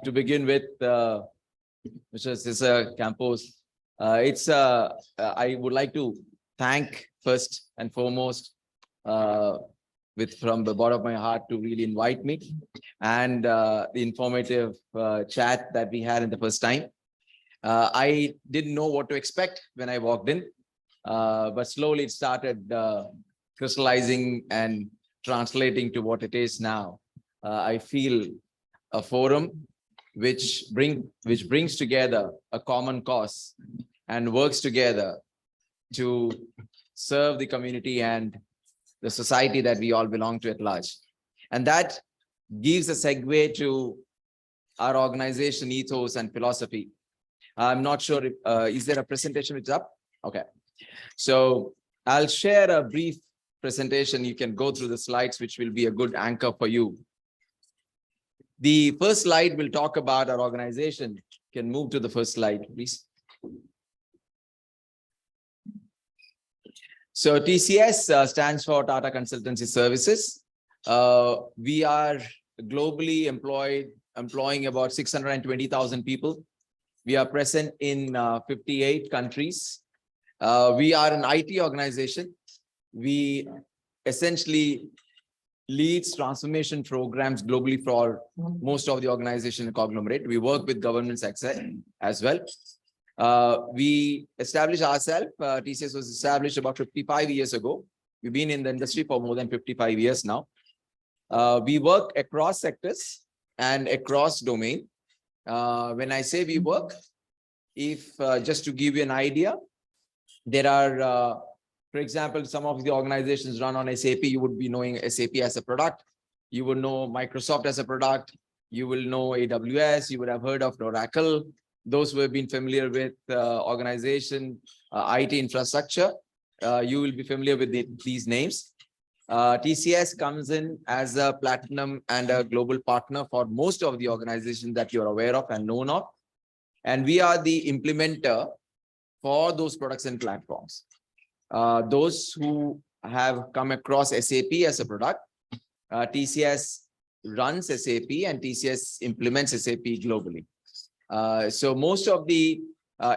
To begin with, Mr. Cesar Campos, I would like to thank first and foremost from the bottom of my heart to really invite me and the informative chat that we had in the first time. I didn't know what to expect when I walked in, but slowly it started crystallizing and translating to what it is now. I feel a forum which brings together a common cause and works together to serve the community and the society that we all belong to at large. And that gives a segue to our organization ethos and philosophy. I'm not sure if, is there a presentation which is up? Okay. So I'll share a brief presentation. You can go through the slides, which will be a good anchor for you. The first slide will talk about our organization. You can move to the first slide, please. So TCS stands for Tata Consultancy Services. We are globally employing about 620,000 people. We are present in 58 countries. We are an IT organization. We essentially leads transformation programs globally for most of the organization conglomerate. We work with governments as well. We established ourselves. TCS was established about 55 years ago. We've been in the industry for more than 55 years now. We work across sectors and across domain. When I say we work, if just to give you an idea, there are, for example, some of the organizations run on SAP. You would be knowing SAP as a product. You would know Microsoft as a product. You will know AWS. You would have heard of Oracle. Those who have been familiar with organization, IT infrastructure, you will be familiar with these names. TCS comes in as a platinum and a global partner for most of the organizations that you're aware of and known of. And we are the implementer for those products and platforms. Those who have come across SAP as a product, TCS runs SAP and TCS implements SAP globally. So most of the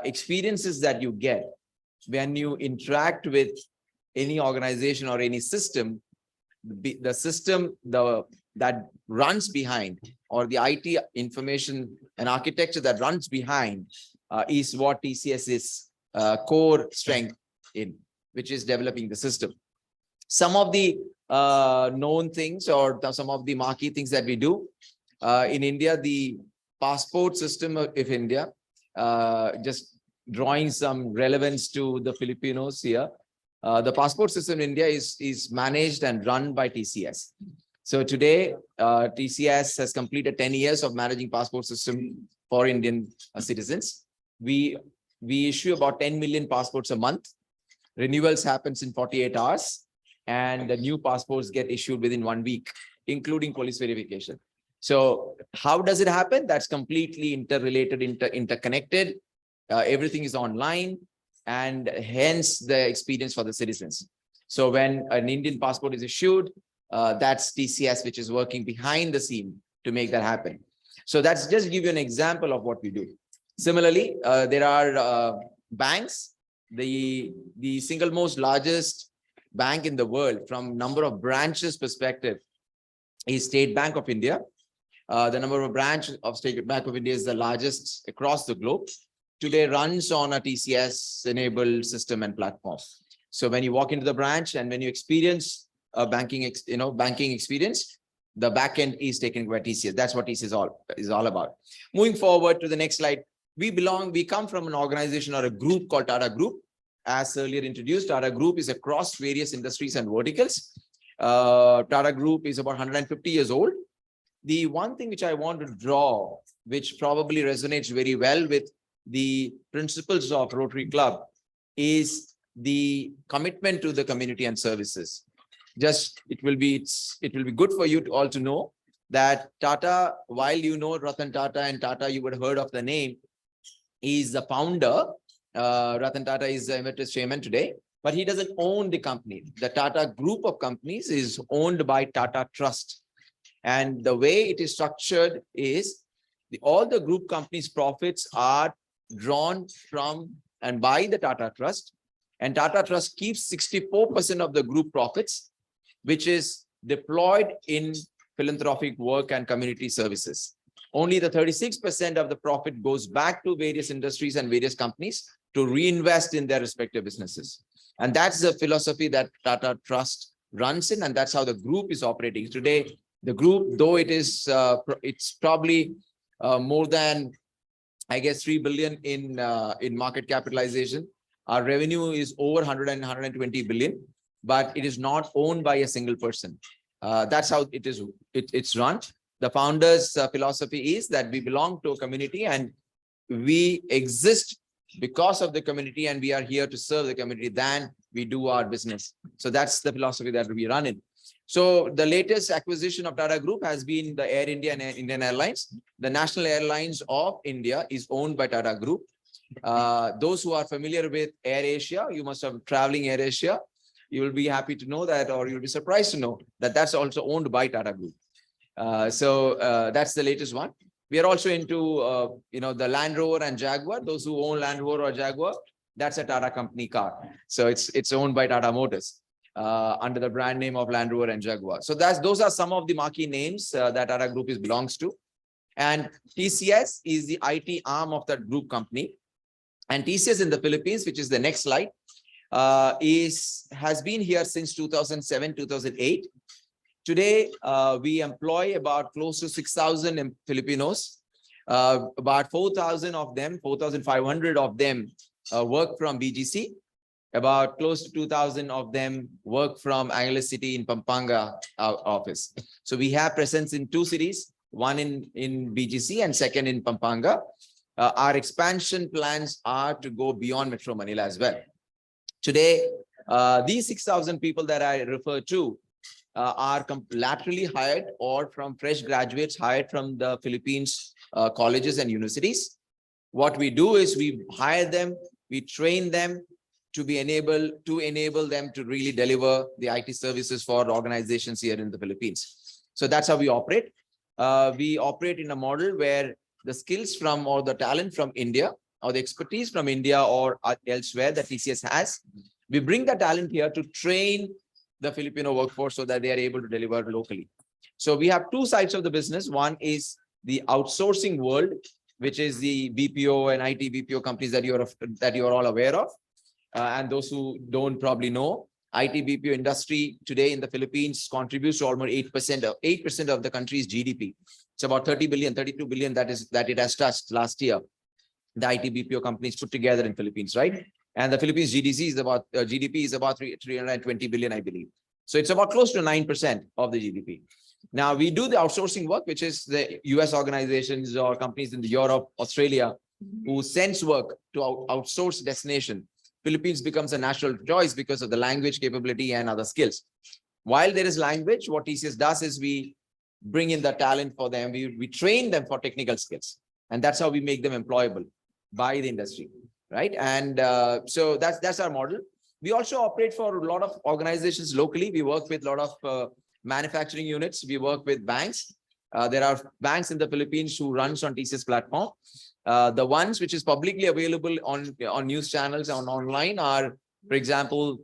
experiences that you get when you interact with any organization or any system, the system that runs behind, or the IT information and architecture that runs behind is what TCS is core strength in, which is developing the system. Some of the known things or some of the marquee things that we do in India, the passport system of India, just drawing some relevance to the Filipinos here. The passport system in India is managed and run by TCS. So today, TCS has completed 10 years of managing passport system for Indian citizens. We issue about 10 million passports a month. Renewals happens in 48 hours, and the new passports get issued within 1 week, including police verification. So how does it happen? That's completely interrelated, interconnected. Everything is online, and hence the experience for the citizens. So when an Indian passport is issued, that's TCS, which is working behind the scene to make that happen. So that's just to give you an example of what we do. Similarly, there are banks. The single most largest bank in the world from number of branches perspective is State Bank of India. The number of branches of State Bank of India is the largest across the globe. Today runs on a TCS enabled system and platform. So when you walk into the branch and when you experience a banking experience, the back end is taken by TCS. That's what TCS is all about. Moving forward to the next slide. We come from an organization or a group called Tata Group. As earlier introduced, Tata Group is across various industries and verticals. Tata Group is about 150 years old. The one thing which I want to draw, which probably resonates very well with the principles of Rotary Club, is the commitment to the community and services. It will be good for you to all to know that Tata, while you know Ratan Tata and Tata, you would have heard of the name, is the founder. Ratan Tata is the emeritus chairman today, but he doesn't own the company. The Tata group of companies is owned by Tata Trust. And the way it is structured is all the group companies' profits are drawn from and by the Tata Trust. And Tata Trust keeps 64% of the group profits, which is deployed in philanthropic work and community services. Only the 36% of the profit goes back to various industries and various companies to reinvest in their respective businesses. And that's the philosophy that Tata Trust runs in, and that's how the group is operating today. The group, though it is, it's probably more than, I guess, 3 billion in market capitalization. Our revenue is over 120 billion, but it is not owned by a single person. That's how it is. It's run. The founder's philosophy is that we belong to a community and we exist because of the community, and we are here to serve the community than we do our business. So that's the philosophy that we run in. So the latest acquisition of Tata Group has been the Air India and Indian Airlines. The national airlines of India is owned by Tata Group. Those who are familiar with Air Asia, you must have traveling Air Asia. You will be happy to know that, or you'll be surprised to know that that's also owned by Tata Group. That's the latest one. We are also into, the Land Rover and Jaguar. Those who own Land Rover or Jaguar, that's a Tata company car. So it's owned by Tata Motors under the brand name of Land Rover and Jaguar. So those are some of the marquee names that Tata Group belongs to. And TCS is the IT arm of that group company. And TCS in the Philippines, which is the next slide, has been here since 2007, 2008. Today, we employ about close to 6,000 Filipinos. About 4,000 of them, 4,500 of them work from BGC. About close to 2,000 of them work from Angeles City in Pampanga office. So we have presence in 2 cities, one in BGC and second in Pampanga. Our expansion plans are to go beyond Metro Manila as well. Today, these 6,000 people that I refer to are laterally hired or from fresh graduates hired from the Philippines colleges and universities. What we do is we hire them, we train them to enable them to really deliver the IT services for organizations here in the Philippines. So that's how we operate. We operate in a model where the skills from or the talent from India or the expertise from India or elsewhere that TCS has, we bring the talent here to train the Filipino workforce so that they are able to deliver locally. So we have 2 sides of the business. One is the outsourcing world, which is the BPO and IT BPO companies that you're all aware of. And those who don't probably know, IT BPO industry today in the Philippines contributes to almost 8% of the country's GDP. It's about 30 billion, 32 billion that it has touched last year. The IT BPO companies put together in Philippines, right? And the Philippines GDP is about 320 billion, I believe. So it's about close to 9% of the GDP. Now we do the outsourcing work, which is the US organizations or companies in Europe, Australia, who sends work to outsource destination. Philippines becomes a natural choice because of the language capability and other skills. While there is language, what TCS does is we bring in the talent for them. We train them for technical skills. And that's how we make them employable by the industry, right? And so that's our model. We also operate for a lot of organizations locally. We work with a lot of manufacturing units. We work with banks. There are banks in the Philippines who runs on TCS platform. The ones which is publicly available on news channels and online are, for example,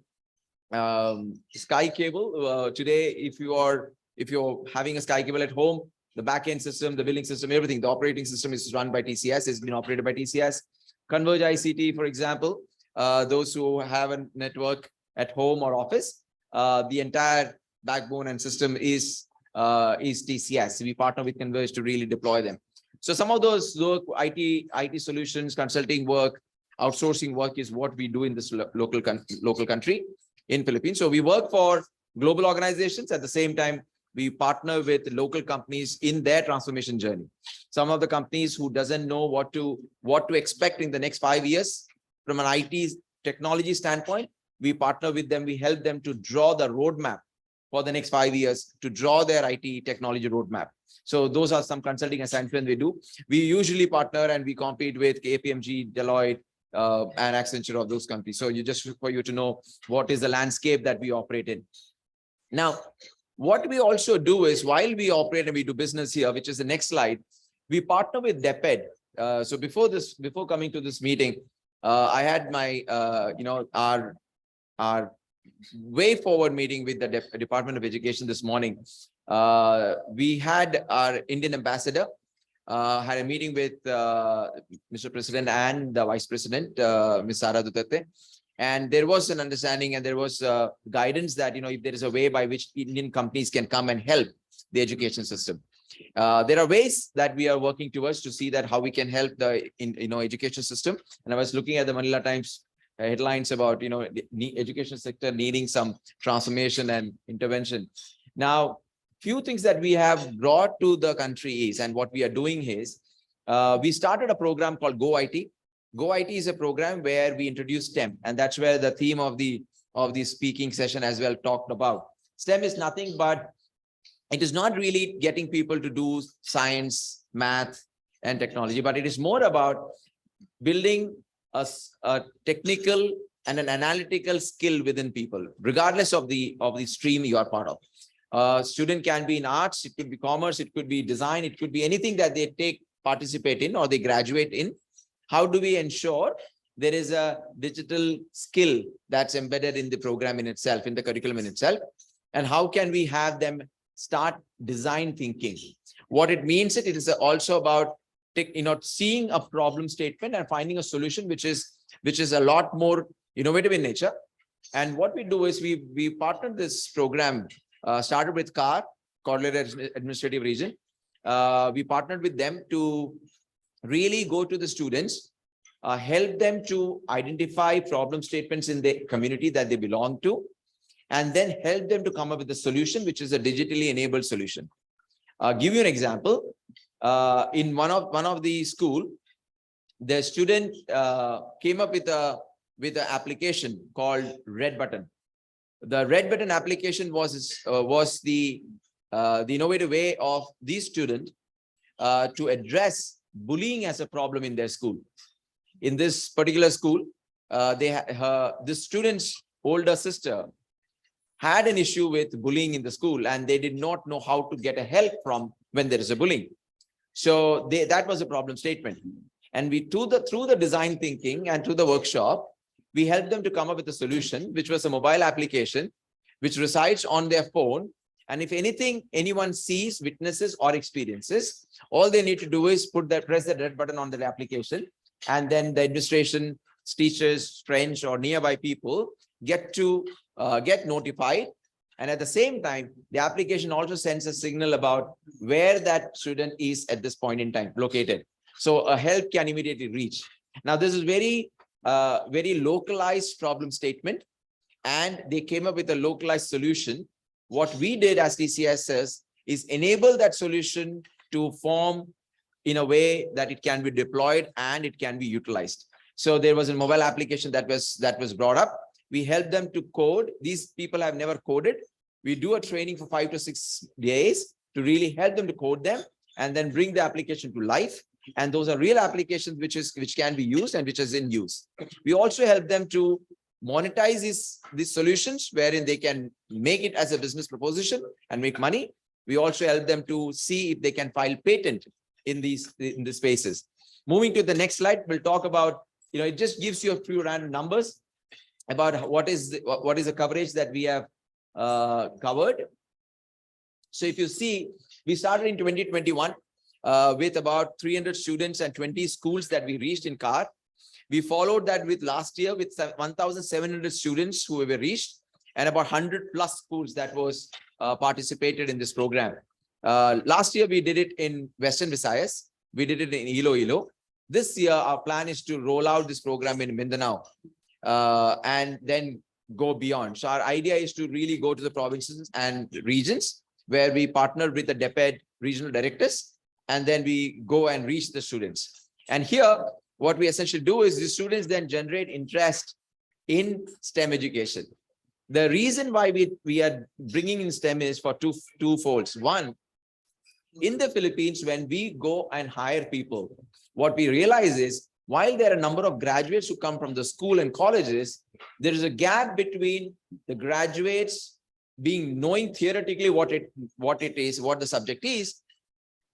Sky Cable. Today, if you're having a Sky Cable at home, the backend system, the billing system, everything, the operating system is run by TCS, has been operated by TCS. Converge ICT, for example, those who have a network at home or office, the entire backbone and system is TCS. We partner with Converge to really deploy them. So some of those IT solutions, consulting work, outsourcing work is what we do in this local country in Philippines. So we work for global organizations. At the same time, we partner with local companies in their transformation journey. Some of the companies who doesn't know what to expect in the next 5 years from an IT technology standpoint, we partner with them. We help them to draw the roadmap for the next 5 years, to draw their IT technology roadmap. So those are some consulting assignments we do. We usually partner and we compete with KPMG, Deloitte, and Accenture of those companies. So for you to know what is the landscape that we operate in. Now, what we also do is while we operate and we do business here, which is the next slide, we partner with DEPED. So before coming to this meeting, I had my, our way forward meeting with the Department of Education this morning. We had our Indian ambassador, had a meeting with Mr. President and the Vice President, Ms. Sara Duterte. And there was an understanding and there was guidance that, if there is a way by which Indian companies can come and help the education system. There are ways that we are working towards to see that how we can help the education system. And I was looking at the Manila Times headlines about the education sector needing some transformation and intervention. Now, few things that we have brought to the country is, and what we are doing is, we started a program called Go IT. Go IT is a program where we introduce STEM, and that's where the theme of the speaking session as well talked about. STEM is nothing but it is not really getting people to do science, math, and technology, but it is more about building a technical and an analytical skill within people, regardless of the stream you are part of. Student can be in arts, it could be commerce, it could be design, it could be anything that they participate in or they graduate in. How do we ensure there is a digital skill that's embedded in the program in itself, in the curriculum in itself? And how can we have them start design thinking? What it means, it is also about seeing a problem statement and finding a solution which is a lot more innovative in nature. And what we do is we partnered this program, started with CAR, Coordinated Administrative Region. We partnered with them to really go to the students, help them to identify problem statements in the community that they belong to, and then help them to come up with a solution, which is a digitally enabled solution. Give you an example. In one of the school, the student came up with an application called Red Button. The Red Button application was the innovative way of these students to address bullying as a problem in their school. In this particular school, the student's older sister had an issue with bullying in the school, and they did not know how to get a help from when there is a bullying. So that was a problem statement. And through the design thinking and through the workshop, we helped them to come up with a solution, which was a mobile application, which resides on their phone. And if anyone sees, witnesses, or experiences, all they need to do is press the red button on the application, and then the administration, teachers, friends, or nearby people get notified. And at the same time, the application also sends a signal about where that student is at this point in time located. So a help can immediately reach. Now, this is very localized problem statement, and they came up with a localized solution. What we did as TCSS is enable that solution to form in a way that it can be deployed and it can be utilized. So there was a mobile application that was brought up. We help them to code. These people have never coded. We do a training for 5 to 6 days to really help them to code them and then bring the application to life. And those are real applications which can be used and which is in use. We also help them to monetize these solutions wherein they can make it as a business proposition and make money. We also help them to see if they can file patent in these spaces. Moving to the next slide, we'll talk about, it just gives you a few random numbers about what is the coverage that we have covered. So if you see, we started in 2021 with about 300 students and 20 schools that we reached in CAR. We followed that with last year with 1,700 students who were reached and about 100 plus schools that was participated in this program. Last year, we did it in Western Visayas. We did it in Iloilo. This year, our plan is to roll out this program in Mindanao and then go beyond. So our idea is to really go to the provinces and regions where we partner with the DepEd regional directors, and then we go and reach the students. And here, what we essentially do is the students then generate interest in STEM education. The reason why we are bringing in STEM is for two folds. One, in the Philippines, when we go and hire people, what we realize is while there are a number of graduates who come from the school and colleges, there is a gap between the graduates knowing theoretically what the subject is,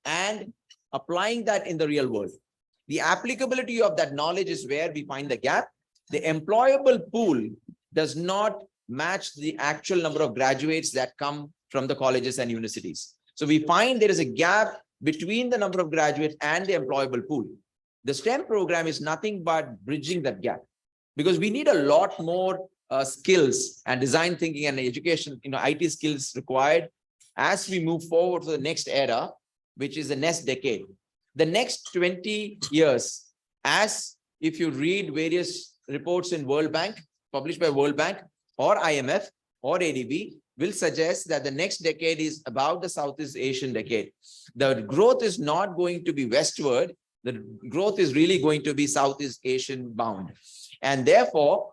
and applying that in the real world. The applicability of that knowledge is where we find the gap. The employable pool does not match the actual number of graduates that come from the colleges and universities. So we find there is a gap between the number of graduates and the employable pool. The STEM program is nothing but bridging that gap, because we need a lot more skills and design thinking and education, IT skills required as we move forward to the next era, which is the next decade. The next 20 years, as if you read various reports in World Bank, published by World Bank or IMF or ADB, will suggest that the next decade is about the Southeast Asian decade. The growth is not going to be westward. The growth is really going to be Southeast Asian bound. And therefore,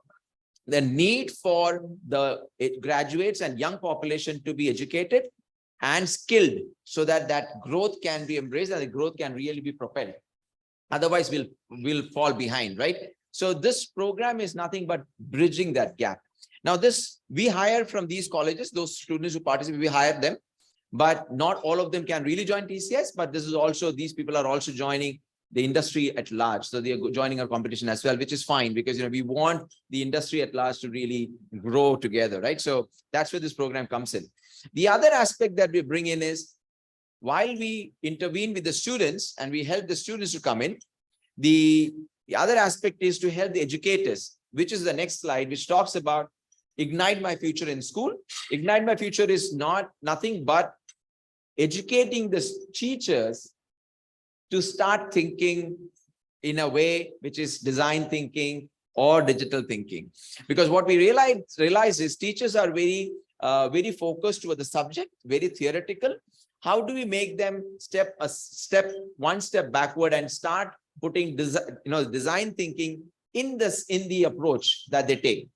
the need for the graduates and young population to be educated and skilled so that that growth can be embraced and the growth can really be propelled. Otherwise, we'll fall behind, right? So this program is nothing but bridging that gap. Now, we hire from these colleges, those students who participate, we hire them, but not all of them can really join TCS, but this is also, these people are also joining the industry at large. So they are joining our competition as well, which is fine because, we want the industry at large to really grow together, right? So that's where this program comes in. The other aspect that we bring in is, while we intervene with the students and we help the students to come in, the other aspect is to help the educators, which is the next slide, which talks about Ignite My Future in school. Ignite My Future is nothing but educating the teachers to start thinking in a way which is design thinking or digital thinking. Because what we realize is teachers are very focused with the subject, very theoretical. How do we make them one step backward and start putting design thinking in the approach that they take?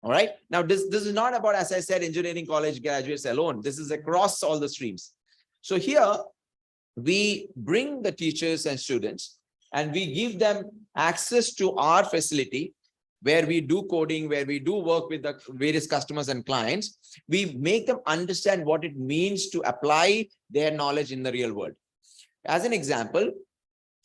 All right. Now, this is not about, as I said, engineering college graduates alone. This is across all the streams. So here we bring the teachers and students and we give them access to our facility where we do coding, where we do work with the various customers and clients. We make them understand what it means to apply their knowledge in the real world. As an example,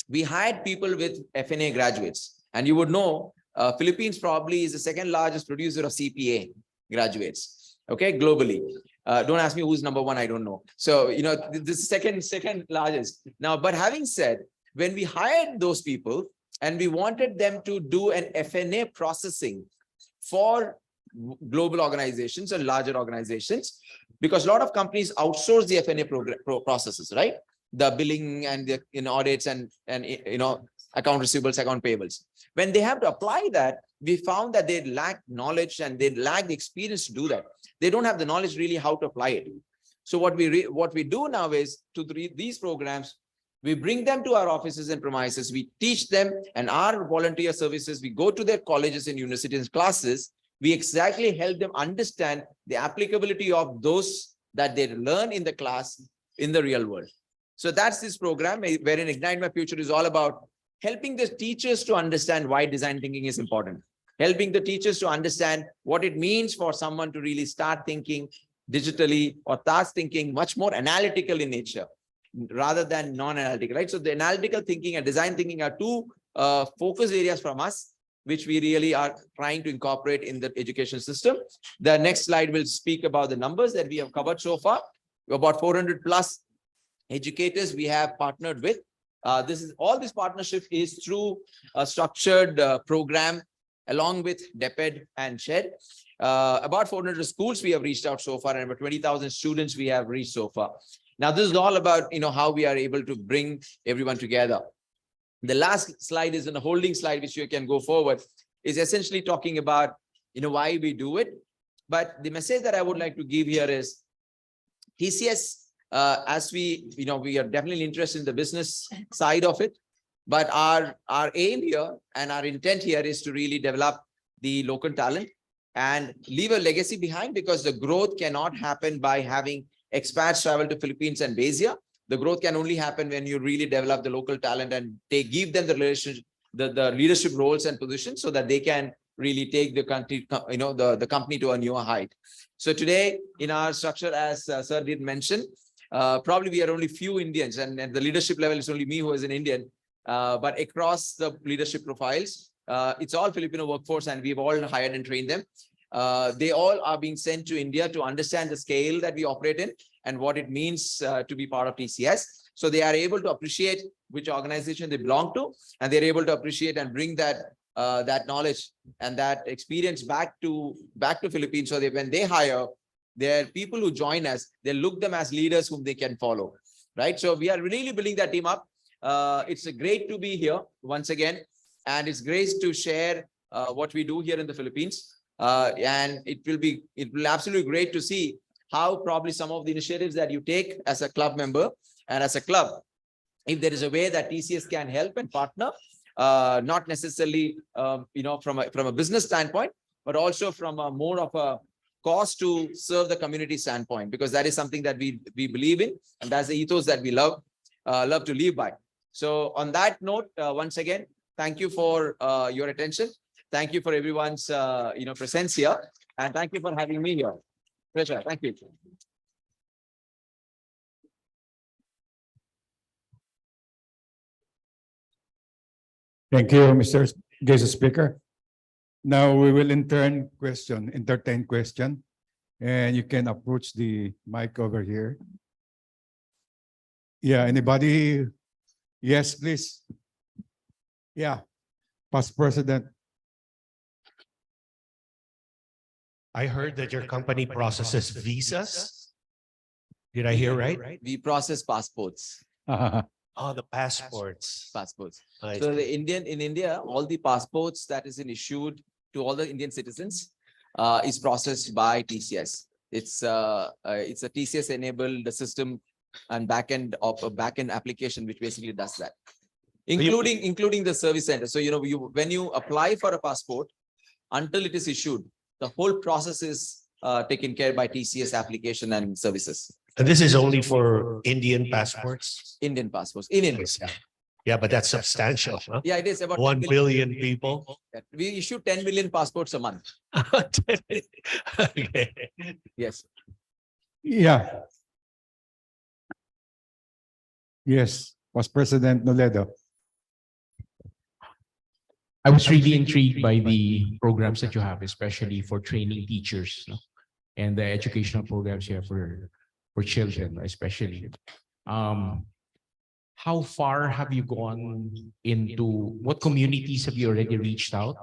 we hired people with FNA graduates, and you would know Philippines probably is the second largest producer of CPA graduates, okay, globally. Don't ask me who's number one, I don't know. So, this second largest. Now, but having said, when we hired those people and we wanted them to do an FNA processing for global organizations and larger organizations, because a lot of companies outsource the FNA processes, right? The billing and the audits and account receivables, account payables. When they have to apply that, we found that they lack knowledge and they lack the experience to do that. They don't have the knowledge really how to apply it. So what we do now is to these programs, we bring them to our offices and premises, we teach them, and our volunteer services, we go to their colleges and universities classes, we exactly help them understand the applicability of those that they learn in the class in the real world. So that's this program wherein Ignite My Future is all about helping the teachers to understand why design thinking is important, helping the teachers to understand what it means for someone to really start thinking digitally or start thinking much more analytical in nature rather than non-analytical, right? So the analytical thinking and design thinking are two focus areas from us, which we really are trying to incorporate in the education system. The next slide will speak about the numbers that we have covered so far. About 400 plus educators we have partnered with. All this partnership is through a structured program along with DEPED and SHED. About 400 schools we have reached out so far, and about 20,000 students we have reached so far. Now, this is all about how we are able to bring everyone together. The last slide is in the holding slide, which you can go forward, is essentially talking about why we do it. But the message that I would like to give here is TCS, as we are definitely interested in the business side of it, but our aim here and our intent here is to really develop the local talent and leave a legacy behind, because the growth cannot happen by having expats travel to Philippines and base here. The growth can only happen when you really develop the local talent and give them the leadership roles and positions so that they can really take the country, the company to a newer height. So today in our structure, as Sir did mention, probably we are only few Indians, and at the leadership level, it's only me who is an Indian. but across the leadership profiles, it's all Filipino workforce, and we've all hired and trained them. They all are being sent to India to understand the scale that we operate in and what it means to be part of TCS. So they are able to appreciate which organization they belong to, and they're able to appreciate and bring that that knowledge and that experience back to Philippines, so that when they hire their people who join us, they look them as leaders whom they can follow, right? So we are really building that team up. It's great to be here once again, and it's great to share what we do here in the Philippines. And it will absolutely great to see how probably some of the initiatives that you take as a club member and as a club, if there is a way that TCS can help and partner, not necessarily from a business standpoint, but also from a more of a cause to serve the community standpoint, because that is something that we believe in, and that's the ethos that we love to live by. So on that note, once again, thank you for your attention. Thank you for everyone's presence here, and thank you for having me here. Pleasure. Thank you. Thank you, Mr. Guest Speaker. Now we will entertain question, and you can approach the mic over here. Yeah, anybody? Yes, please. Yeah, Past President. I heard that your company processes visas. Did I hear right? We process passports. Oh, the passports. Passports. I So see. in India, all the passports that is issued to all the Indian citizens is processed by TCS. It's a TCS enabled system and backend of a backend application which basically does that, including the service center. So when you apply for a passport, until it is issued, the whole process is taken care by TCS application and services. And this is only for Indian passports? Indian passports in India. Yeah, but that's substantial, huh? Yeah, it is about 1 billion people. We issue 10 million passports a month. Okay. Yes. Yeah. Yes, Past President Noledo. I was really intrigued by the programs that you have, especially for training teachers, no? And the educational programs you have for children, especially. How far have you gone into, what communities have you already reached out?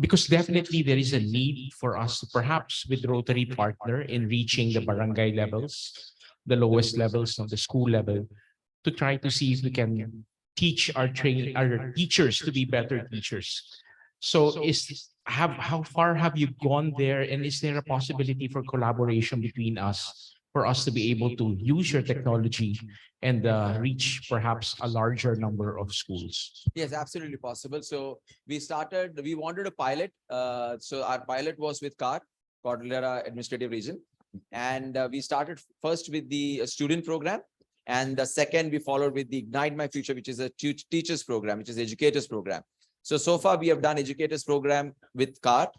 Because definitely there is a need for us to perhaps with Rotary partner in reaching the barangay levels, the lowest levels of the school level, to try to see if we can teach our teachers to be better teachers. So how far have you gone there, and is there a possibility for collaboration between us for us to be able to use your technology and reach perhaps a larger number of schools? Yes, absolutely possible. So we wanted a pilot. So our pilot was with CAR, Cordillera Administrative Region. And we started first with the student program. And the second, we followed with the Ignite My Future, which is a teachers program, which is educators program. So far we have done educators program with CAR.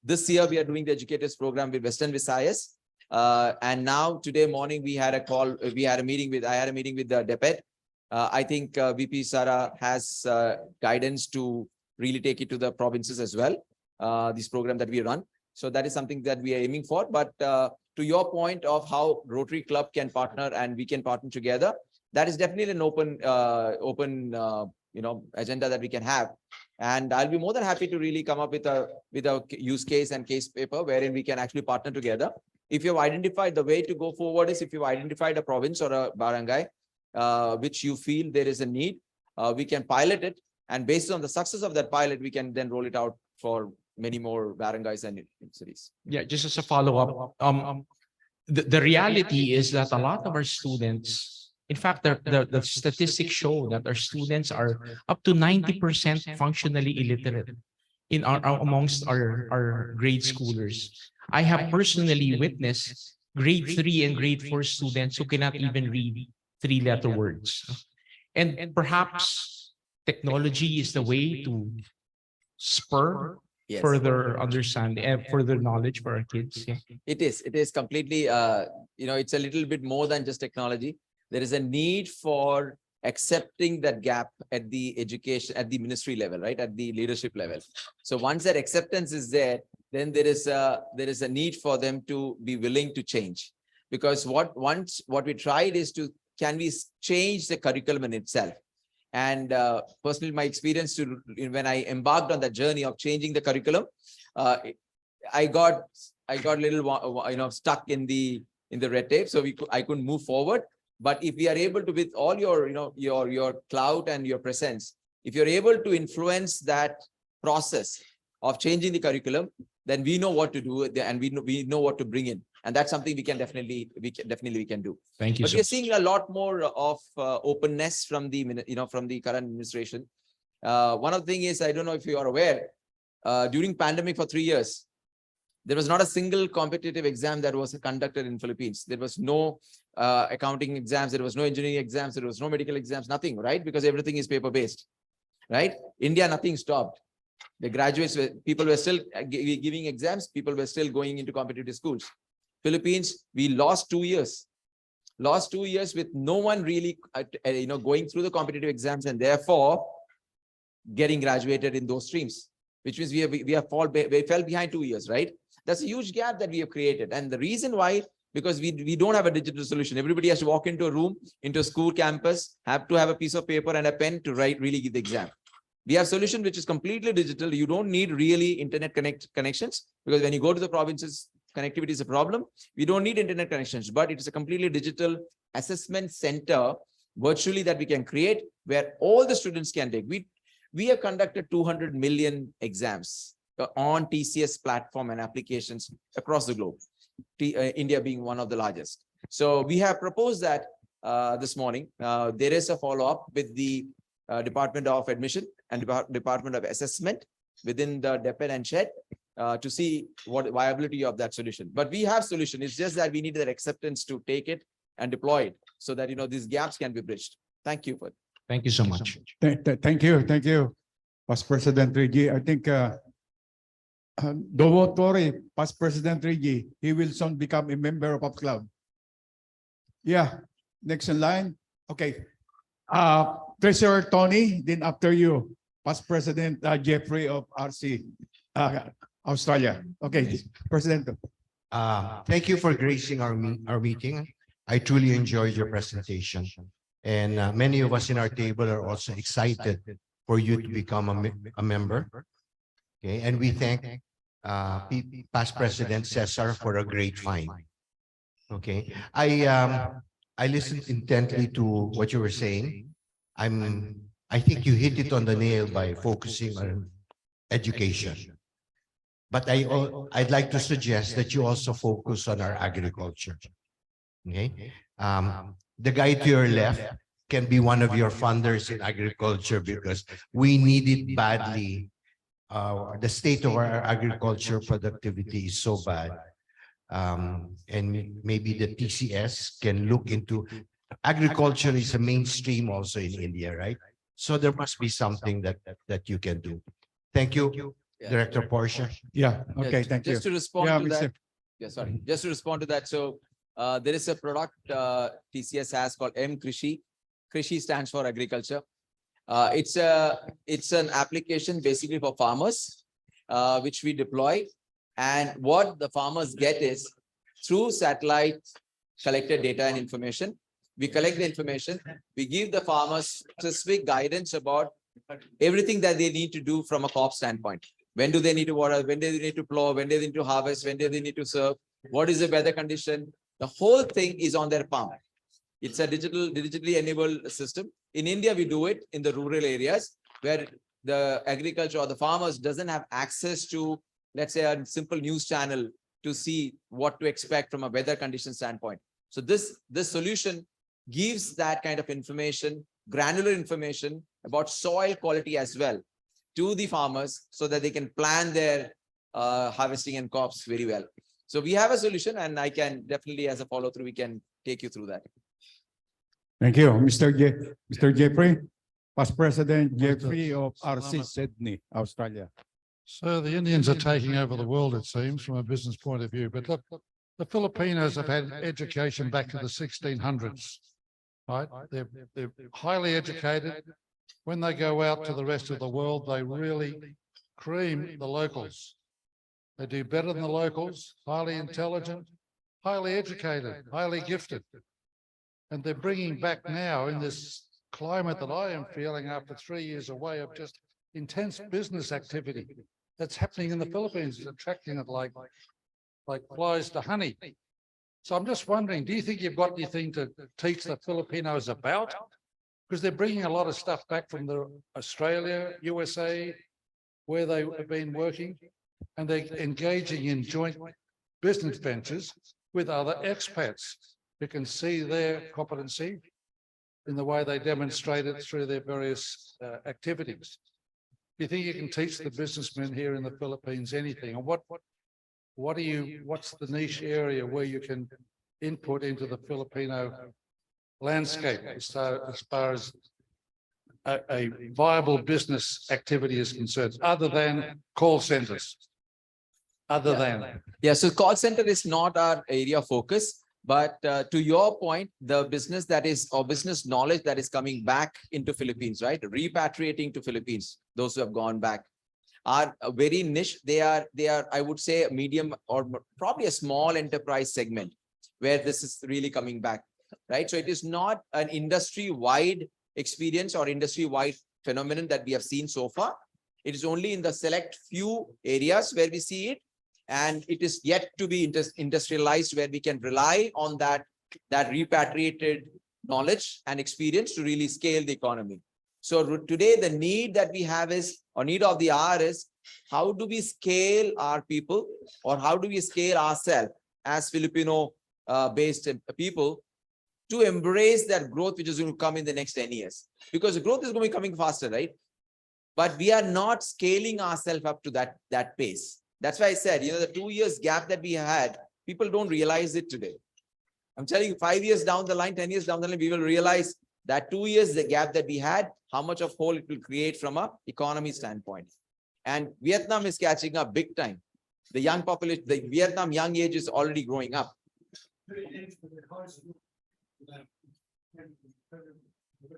This year we are doing the educators program with Western Visayas. And now today morning we had a meeting with the DEPET. I think VP Sara has guidance to really take it to the provinces as well, this program that we run. So that is something that we are aiming for. But to your point of how Rotary Club can partner and we can partner together, that is definitely an open agenda that we can have. And I'll be more than happy to really come up with a use case and case paper wherein we can actually partner together. If you've identified the way to go forward is if you've identified a province or a barangay, which you feel there is a need, we can pilot it. And based on the success of that pilot, we can then roll it out for many more barangays and cities. Yeah, just as a follow-up, the reality is that a lot of our students, in fact, the statistics show that our students are up to 90% functionally illiterate amongst our grade schoolers. I have personally witnessed grade 3 and grade 4 students who cannot even read 3-letter words. And perhaps technology is the way to spur further understanding and further knowledge for our kids. Yeah. It is completely, it's a little bit more than just technology. There is a need for accepting that gap at the education, at the ministry level, right? At the leadership level. So once that acceptance is there, then there is a need for them to be willing to change. Because what we tried is to, can we change the curriculum in itself? And personally, my experience when I embarked on that journey of changing the curriculum, I got a little stuck in the red tape, so I couldn't move forward. But if we are able to, with all your your clout and your presence, if you're able to influence that process of changing the curriculum, then we know what to do, and we know what to bring in, and that's something we can definitely do. Thank you. But so we're seeing a lot more of openness from the from the current administration. One of the things is, I don't know if you are aware, during pandemic for 3 years, there was not a single competitive exam that was conducted in Philippines. There was no accounting exams, there was no engineering exams, there was no medical exams, nothing, right? Because everything is paper-based, right? India, nothing stopped. The graduates, people were still giving exams, people were still going into competitive schools. Philippines, we lost 2 years. Lost 2 years with no one really, going through the competitive exams and therefore getting graduated in those streams, which means we fell behind 2 years, right? That's a huge gap that we have created. And the reason why, because we don't have a digital solution. Everybody has to walk into a room, into a school campus, have to have a piece of paper and a pen to really give the exam. We have a solution which is completely digital. You don't need really internet connections, because when you go to the provinces, connectivity is a problem. We don't need internet connections, but it is a completely digital assessment center virtually that we can create, where all the students can take. We have conducted 200 million exams on TCS platform and applications across the globe, India being one of the largest. So we have proposed that this morning. There is a follow-up with the Department of Admission and Department of Assessment within the DEPED and SHED to see what viability of that solution. But we have solution. It's just that we need that acceptance to take it and deploy it so that these gaps can be bridged. Thank you. Thank you so much. Thank you, Past President Rigi. I think Dovotore, Past President Rigi, he will soon become a member of club. Yeah, next in line. Okay. Treasurer Tony, then after you, Past President Jeffrey of RC Australia. Okay, President. Thank you for gracing our meeting. I truly enjoyed your presentation. And many of us in our table are also excited for you to become a member. Okay, and we thank Past President Cesar for a great find. Okay, I listened intently to what you were saying. I think you hit it on the nail by focusing on education. But I'd like to suggest that you also focus on our agriculture. Okay, the guy to your left can be one of your funders in agriculture, because we need it badly. The state of our agriculture productivity is so bad. And maybe the TCS can look into agriculture. Is a mainstream also in India, right? So there must be something that you can do. Thank you, Director Portia. Yeah. Okay. Thank you. Just to respond to that. Yeah, sorry. Just to respond to that. So there is a product TCS has called M-Krishi. Krishi stands for agriculture. It's an application basically for farmers, which we deploy. And what the farmers get is, through satellite collected data and information, we collect the information, we give the farmers specific guidance about everything that they need to do from a crop standpoint. When do they need to water? When do they need to plow? When do they need to harvest? When do they need to serve? What is the weather condition? The whole thing is on their palm. It's a digitally enabled system. In India, we do it in the rural areas where the agriculture or the farmers doesn't have access to, let's say, a simple news channel to see what to expect from a weather condition standpoint. So this solution gives that kind of information, granular information about soil quality as well to the farmers, so that they can plan their harvesting and crops very well. So we have a solution, and I can definitely, as a follow through, we can take you through that. Thank you, Mr. Jeffrey, Past President Jeffrey of RC Sydney, Australia. So the Indians are taking over the world, it seems, from a business point of view. But look, the Filipinos have had education back to the 1600s. right? They're highly educated. When they go out to the rest of the world, they really cream the locals. They do better than the locals, highly intelligent, highly educated, highly gifted. And they're bringing back now in this climate that I am feeling after 3 years away of just intense business activity that's happening in the Philippines, is attracting it like flies to honey. So I'm just wondering, do you think you've got anything to teach the Filipinos about? Because they're bringing a lot of stuff back from Australia, USA, where they have been working, and they're engaging in joint business ventures with other expats who can see their competency in the way they demonstrate it through their various activities. Do you think you can teach the businessmen here in the Philippines anything? And what's the niche area where you can input into the Filipino landscape as far as a viable business activity is concerned, other than call centers? So call center is not our area of focus, but to your point, the business that is, or business knowledge that is coming back into Philippines, right? Repatriating to Philippines, those who have gone back are very niche. They are, I would say, a medium or probably a small enterprise segment where this is really coming back, right? So it is not an industry-wide experience or industry-wide phenomenon that we have seen so far. It is only in the select few areas where we see it, and it is yet to be industrialized, where we can rely on that repatriated knowledge and experience to really scale the economy. So today, the need that we have is, or need of the hour is, how do we scale our people, or how do we scale ourselves as Filipino based people to embrace that growth which is going to come in the next 10 years? Because the growth is going to be coming faster, right? But we are not scaling ourselves up to that pace. That's why I said, the 2 years gap that we had, people don't realize it today. I'm telling you, 5 years down the line, 10 years down the line, we will realize that 2 years, the gap that we had, how much of hole it will create from a economy standpoint. And Vietnam is catching up big time. The young population, the Vietnam young age is already growing up.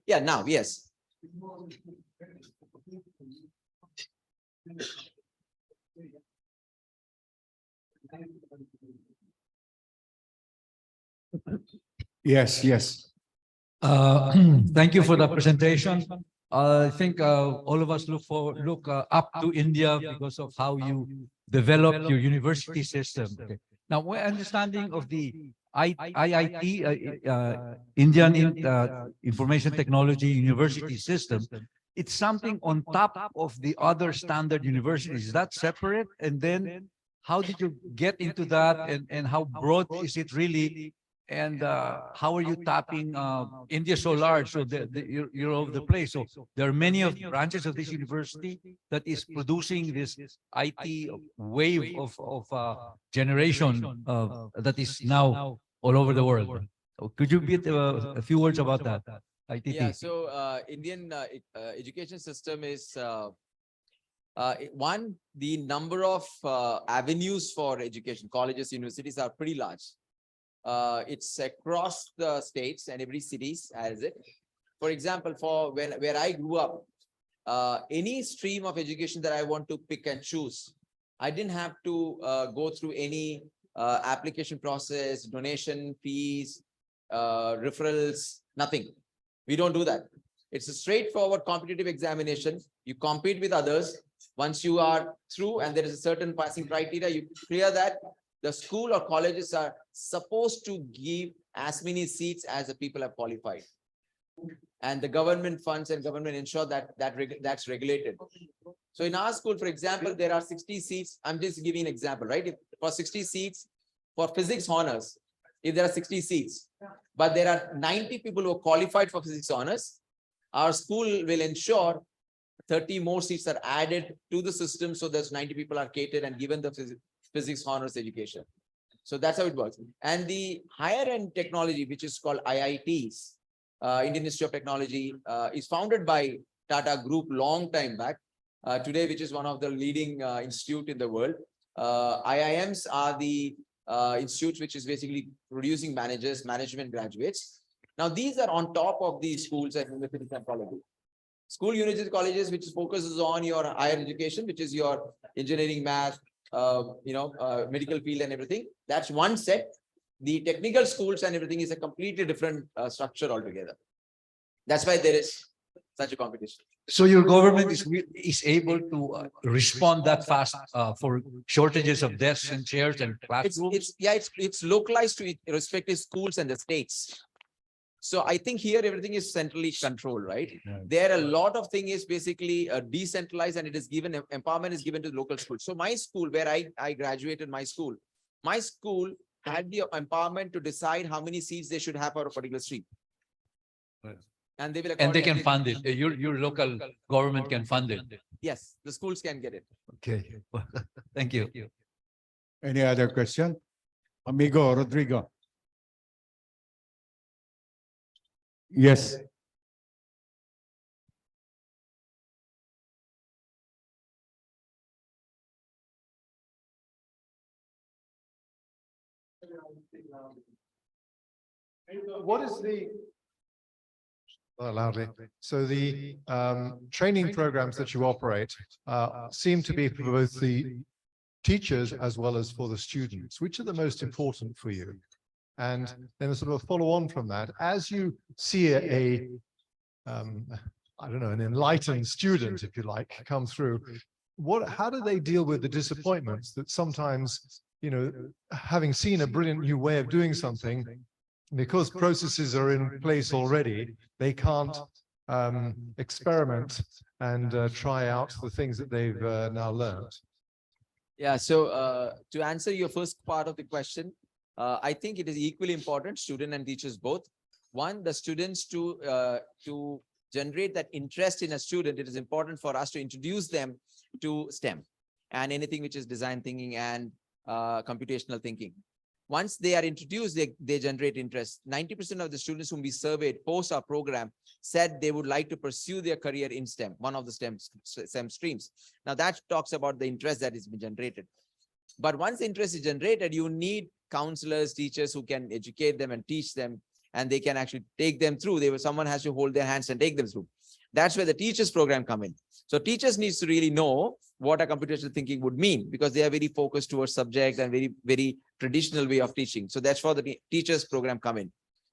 Yeah, now, yes. Yes. Thank you for the presentation. I think all of us look up to India because of how you develop your university system. Okay. Now, my understanding of the IIT, Indian Information Technology University System, it's something on top of the other standard universities. Is that separate? And then how did you get into that, and how broad is it really? And how are you tapping India so large? So you're all over the place. So there are many of branches of this university that is producing this IT wave of generation that is now all over the world. Could you get a few words about that? ITT. Yeah, so Indian education system is one, the number of avenues for education, colleges, universities are pretty large. It's across the states, and every cities has it. For example, where I grew up, any stream of education that I want to pick and choose, I didn't have to go through any application process, donation fees, referrals, nothing. We don't do that. It's a straightforward competitive examination. You compete with others. Once you are through and there is a certain passing criteria, you clear that. The school or colleges are supposed to give as many seats as the people have qualified. And the government funds and government ensure that's regulated. So in our school, for example, there are 60 seats. I'm just giving an example, right? If for 60 seats for physics honors, if there are 60 seats, but there are 90 people who are qualified for physics honors, our school will ensure 30 more seats are added to the system. So those 90 people are catered and given the physics honors education. So that's how it works. And the higher end technology, which is called IITs, Indian Institute of Technology, is founded by Tata Group long time back. Today, which is one of the leading institute in the world. IIMs are the institutes which is basically producing managers, management graduates. Now, these are on top of the schools and universities and colleges. School, university, colleges, which focuses on your higher education, which is your engineering, math, medical field and everything. That's one set. The technical schools and everything is a completely different structure altogether. That's why there is such a competition. So your government is able to respond that fast for shortages of desks and chairs and classrooms? It's localized to respective schools and the states. So I think here everything is centrally controlled, right? There a lot of thing is basically decentralized, and it is given, empowerment is given to the local schools. So my school, where I graduated my school had the empowerment to decide how many seats they should have for a particular street. And they will can fund it. Your local government can fund it. Yes, the schools can get it. Okay. Thank you. Any other question? Amigo Rodrigo. Yes. What is the loudly? So the training programs that you operate seem to be for both the teachers as well as for the students. Which are the most important for you? And then a sort of a follow on from that, as you see I don't know, an enlightened student, if you like, come through, how do they deal with the disappointments that sometimes, you know, having seen a brilliant new way of doing something, because processes are in place already, they can't experiment and try out the things that they've now learned? Yeah, so to answer your first part of the question, I think it is equally important, student and teachers both. One, the students to generate that interest in a student, it is important for us to introduce them to STEM and anything which is design thinking and computational thinking. Once they are introduced, they generate interest. 90% of the students whom we surveyed post our program said they would like to pursue their career in STEM, one of the STEM streams. Now that talks about the interest that has been generated. But once the interest is generated, you need counselors, teachers who can educate them and teach them, and they can actually take them through. Someone has to hold their hands and take them through. That's where the teachers program come in. So teachers needs to really know what a computational thinking would mean, because they are very focused towards subject and very, very traditional way of teaching. So that's for the teachers program come in.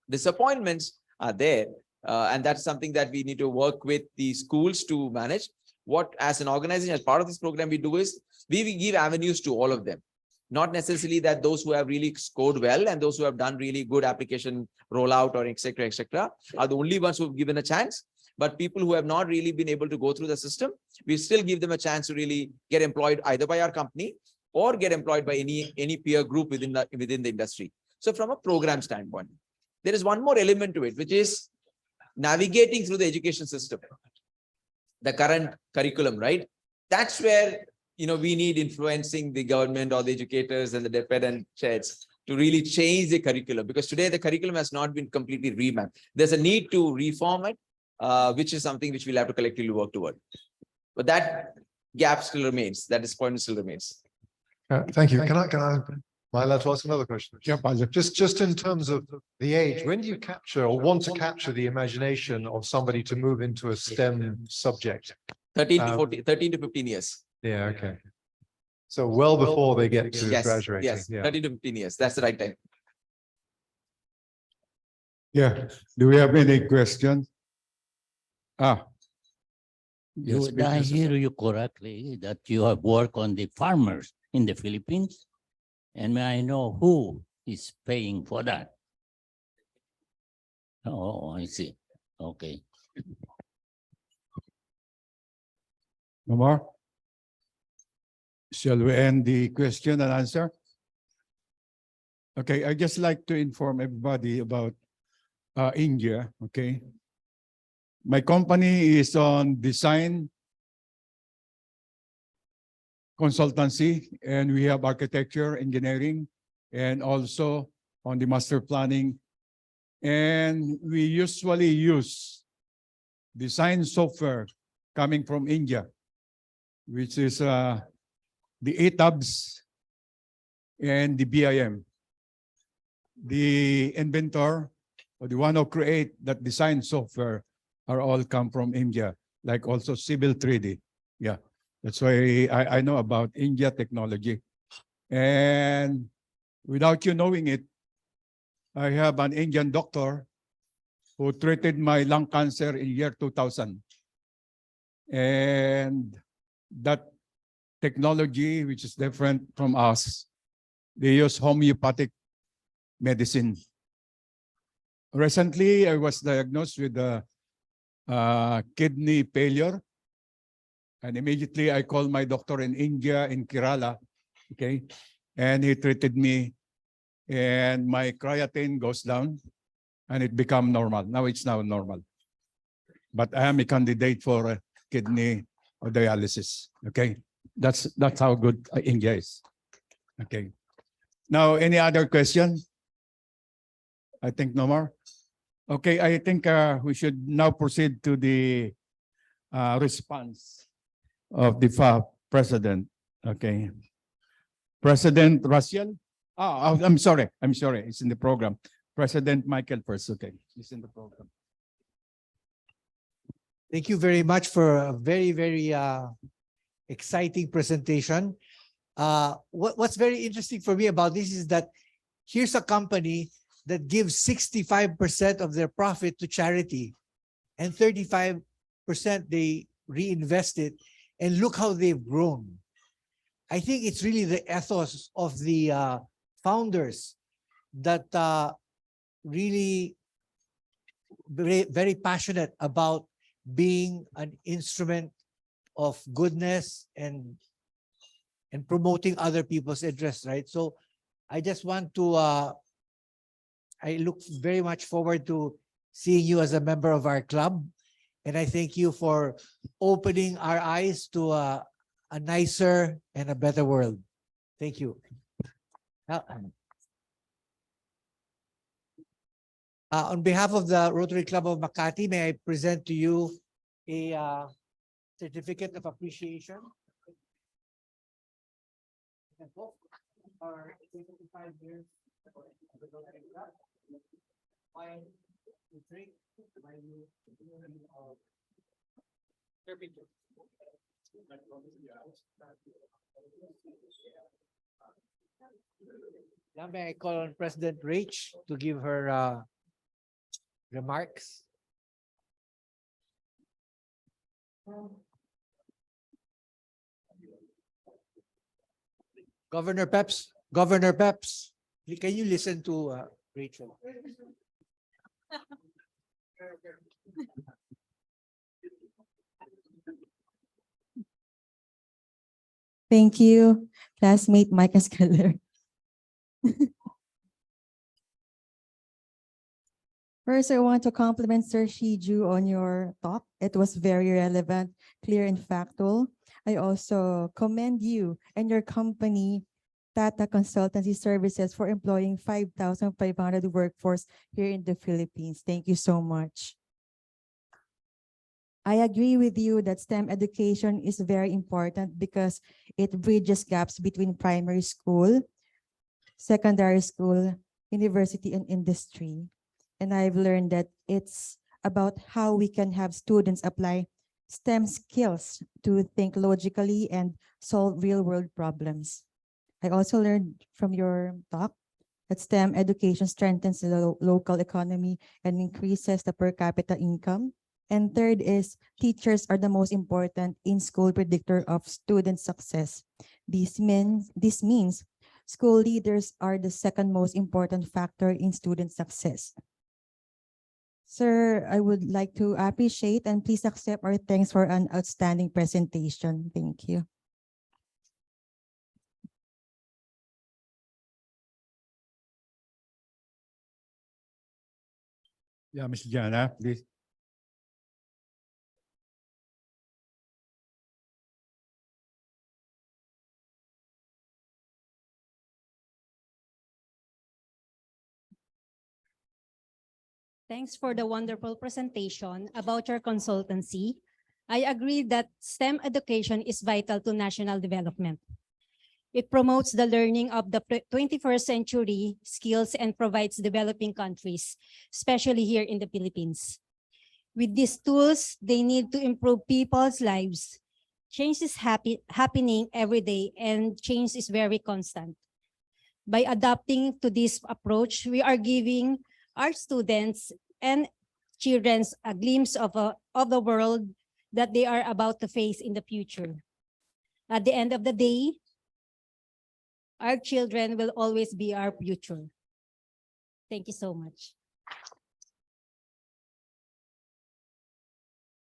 Disappointments are there. And that's something that we need to work with the schools to manage. What as an organization, as part of this program we do is, we give avenues to all of them. Not necessarily that those who have really scored well and those who have done really good application rollout or etc. are the only ones who have given a chance. But people who have not really been able to go through the system, we still give them a chance to really get employed either by our company or get employed by any peer group within the industry. So from a program standpoint, there is one more element to it, which is navigating through the education system, the current curriculum, right? That's where, you know, we need influencing the government or the educators and the dependent heads to really change the curriculum, because today the curriculum has not been completely revamped. There's a need to reform it, which is something which we'll have to collectively work toward. But that gap still remains. That disappointment still remains. Thank you. Can I am I allowed to ask another question? Yeah, just in terms of the age, when do you capture or want to capture the imagination of somebody to move into a STEM subject? 13 to 15 years. Yeah, okay. So well before they get to Yes, graduating. yes, Yeah. 13 to 15 years. That's the right time. Yeah. Do we have any question? Yes, Did I hear you correctly that you have worked on the farmers in the Philippines? And may I know who is paying for that? Oh, I see. Okay. No more? Shall we end the question and answer? Okay, I just like to inform everybody about India, okay? My company is on design consultancy, and we have architecture, engineering, and also on the master planning. And we usually use design software coming from India, which is the ATABS and the BIM. The inventor or the one who create that design software are all come from India, like also Civil 3D. Yeah, that's why I know about India technology. And without you knowing it, I have an Indian doctor who treated my lung cancer in year 2000. And that technology, which is different from us, they use homeopathic medicine. Recently, I was diagnosed with kidney failure. And immediately I called my doctor in India, in Kerala, okay? And he treated me, and my creatinine goes down and it become normal. Now it's now normal. But I am a candidate for kidney or dialysis, okay? That's how good India is, okay? Now, any other question? I think no more. Okay, I think we should now proceed to the response of the president. Okay. President Russell. Oh, I'm sorry. It's in the program. President Michael first. Okay. It's in the program. Thank you very much for a very, very exciting presentation. What's very interesting for me about this is that here's a company that gives 65% of their profit to charity and 35% they reinvest it, and look how they've grown. I think it's really the ethos of the founders that really very passionate about being an instrument of goodness and promoting other people's interests, right? So I just want to I look very much forward to seeing you as a member of our club. And I thank you for opening our eyes to a nicer and a better world. Thank you. Now, on behalf of the Rotary Club of Makati, may I present to you a certificate of appreciation. Our 25 years. Now may I call on President Rach to give her remarks. Governor Peps, can you listen to Rachel? Thank you, classmate Mike Escaler. First, I want to compliment Sir Shiju on your talk. It was very relevant, clear, and factual. I also commend you and your company, Tata Consultancy Services, for employing 5,500 workforce here in the Philippines. Thank you so much. I agree with you that STEM education is very important because it bridges gaps between primary school, secondary school, university, and industry. And I've learned that it's about how we can have students apply STEM skills to think logically and solve real-world problems. I also learned from your talk that STEM education strengthens the local economy and increases the per capita income. And third is teachers are the most important in-school predictor of student success. This means school leaders are the second most important factor in student success. Sir, I would like to appreciate and please accept our thanks for an outstanding presentation. Thank you. Yeah, Ms. Jana, please. Thanks for the wonderful presentation about your consultancy. I agree that STEM education is vital to national development. It promotes the learning of the 21st century skills and provides developing countries, especially here in the Philippines. With these tools, they need to improve people's lives. Change is happening every day, and change is very constant. By adapting to this approach, we are giving our students and children a glimpse of the world that they are about to face in the future. At the end of the day, our children will always be our future. Thank you so much.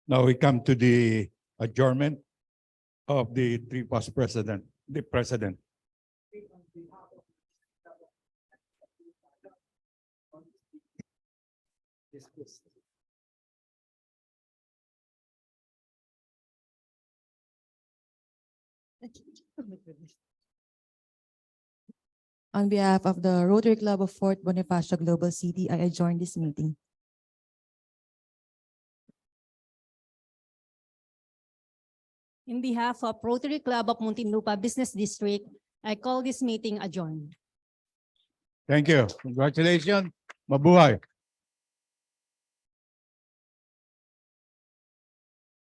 Now we come to the adjournment of the three past president, the president. On behalf of the Rotary Club of Fort Bonifacio Global City, I adjourn this meeting. In behalf of Rotary Club of Muntinlupa Business District, I call this meeting adjourned. Thank you. Congratulations. Mabuhay.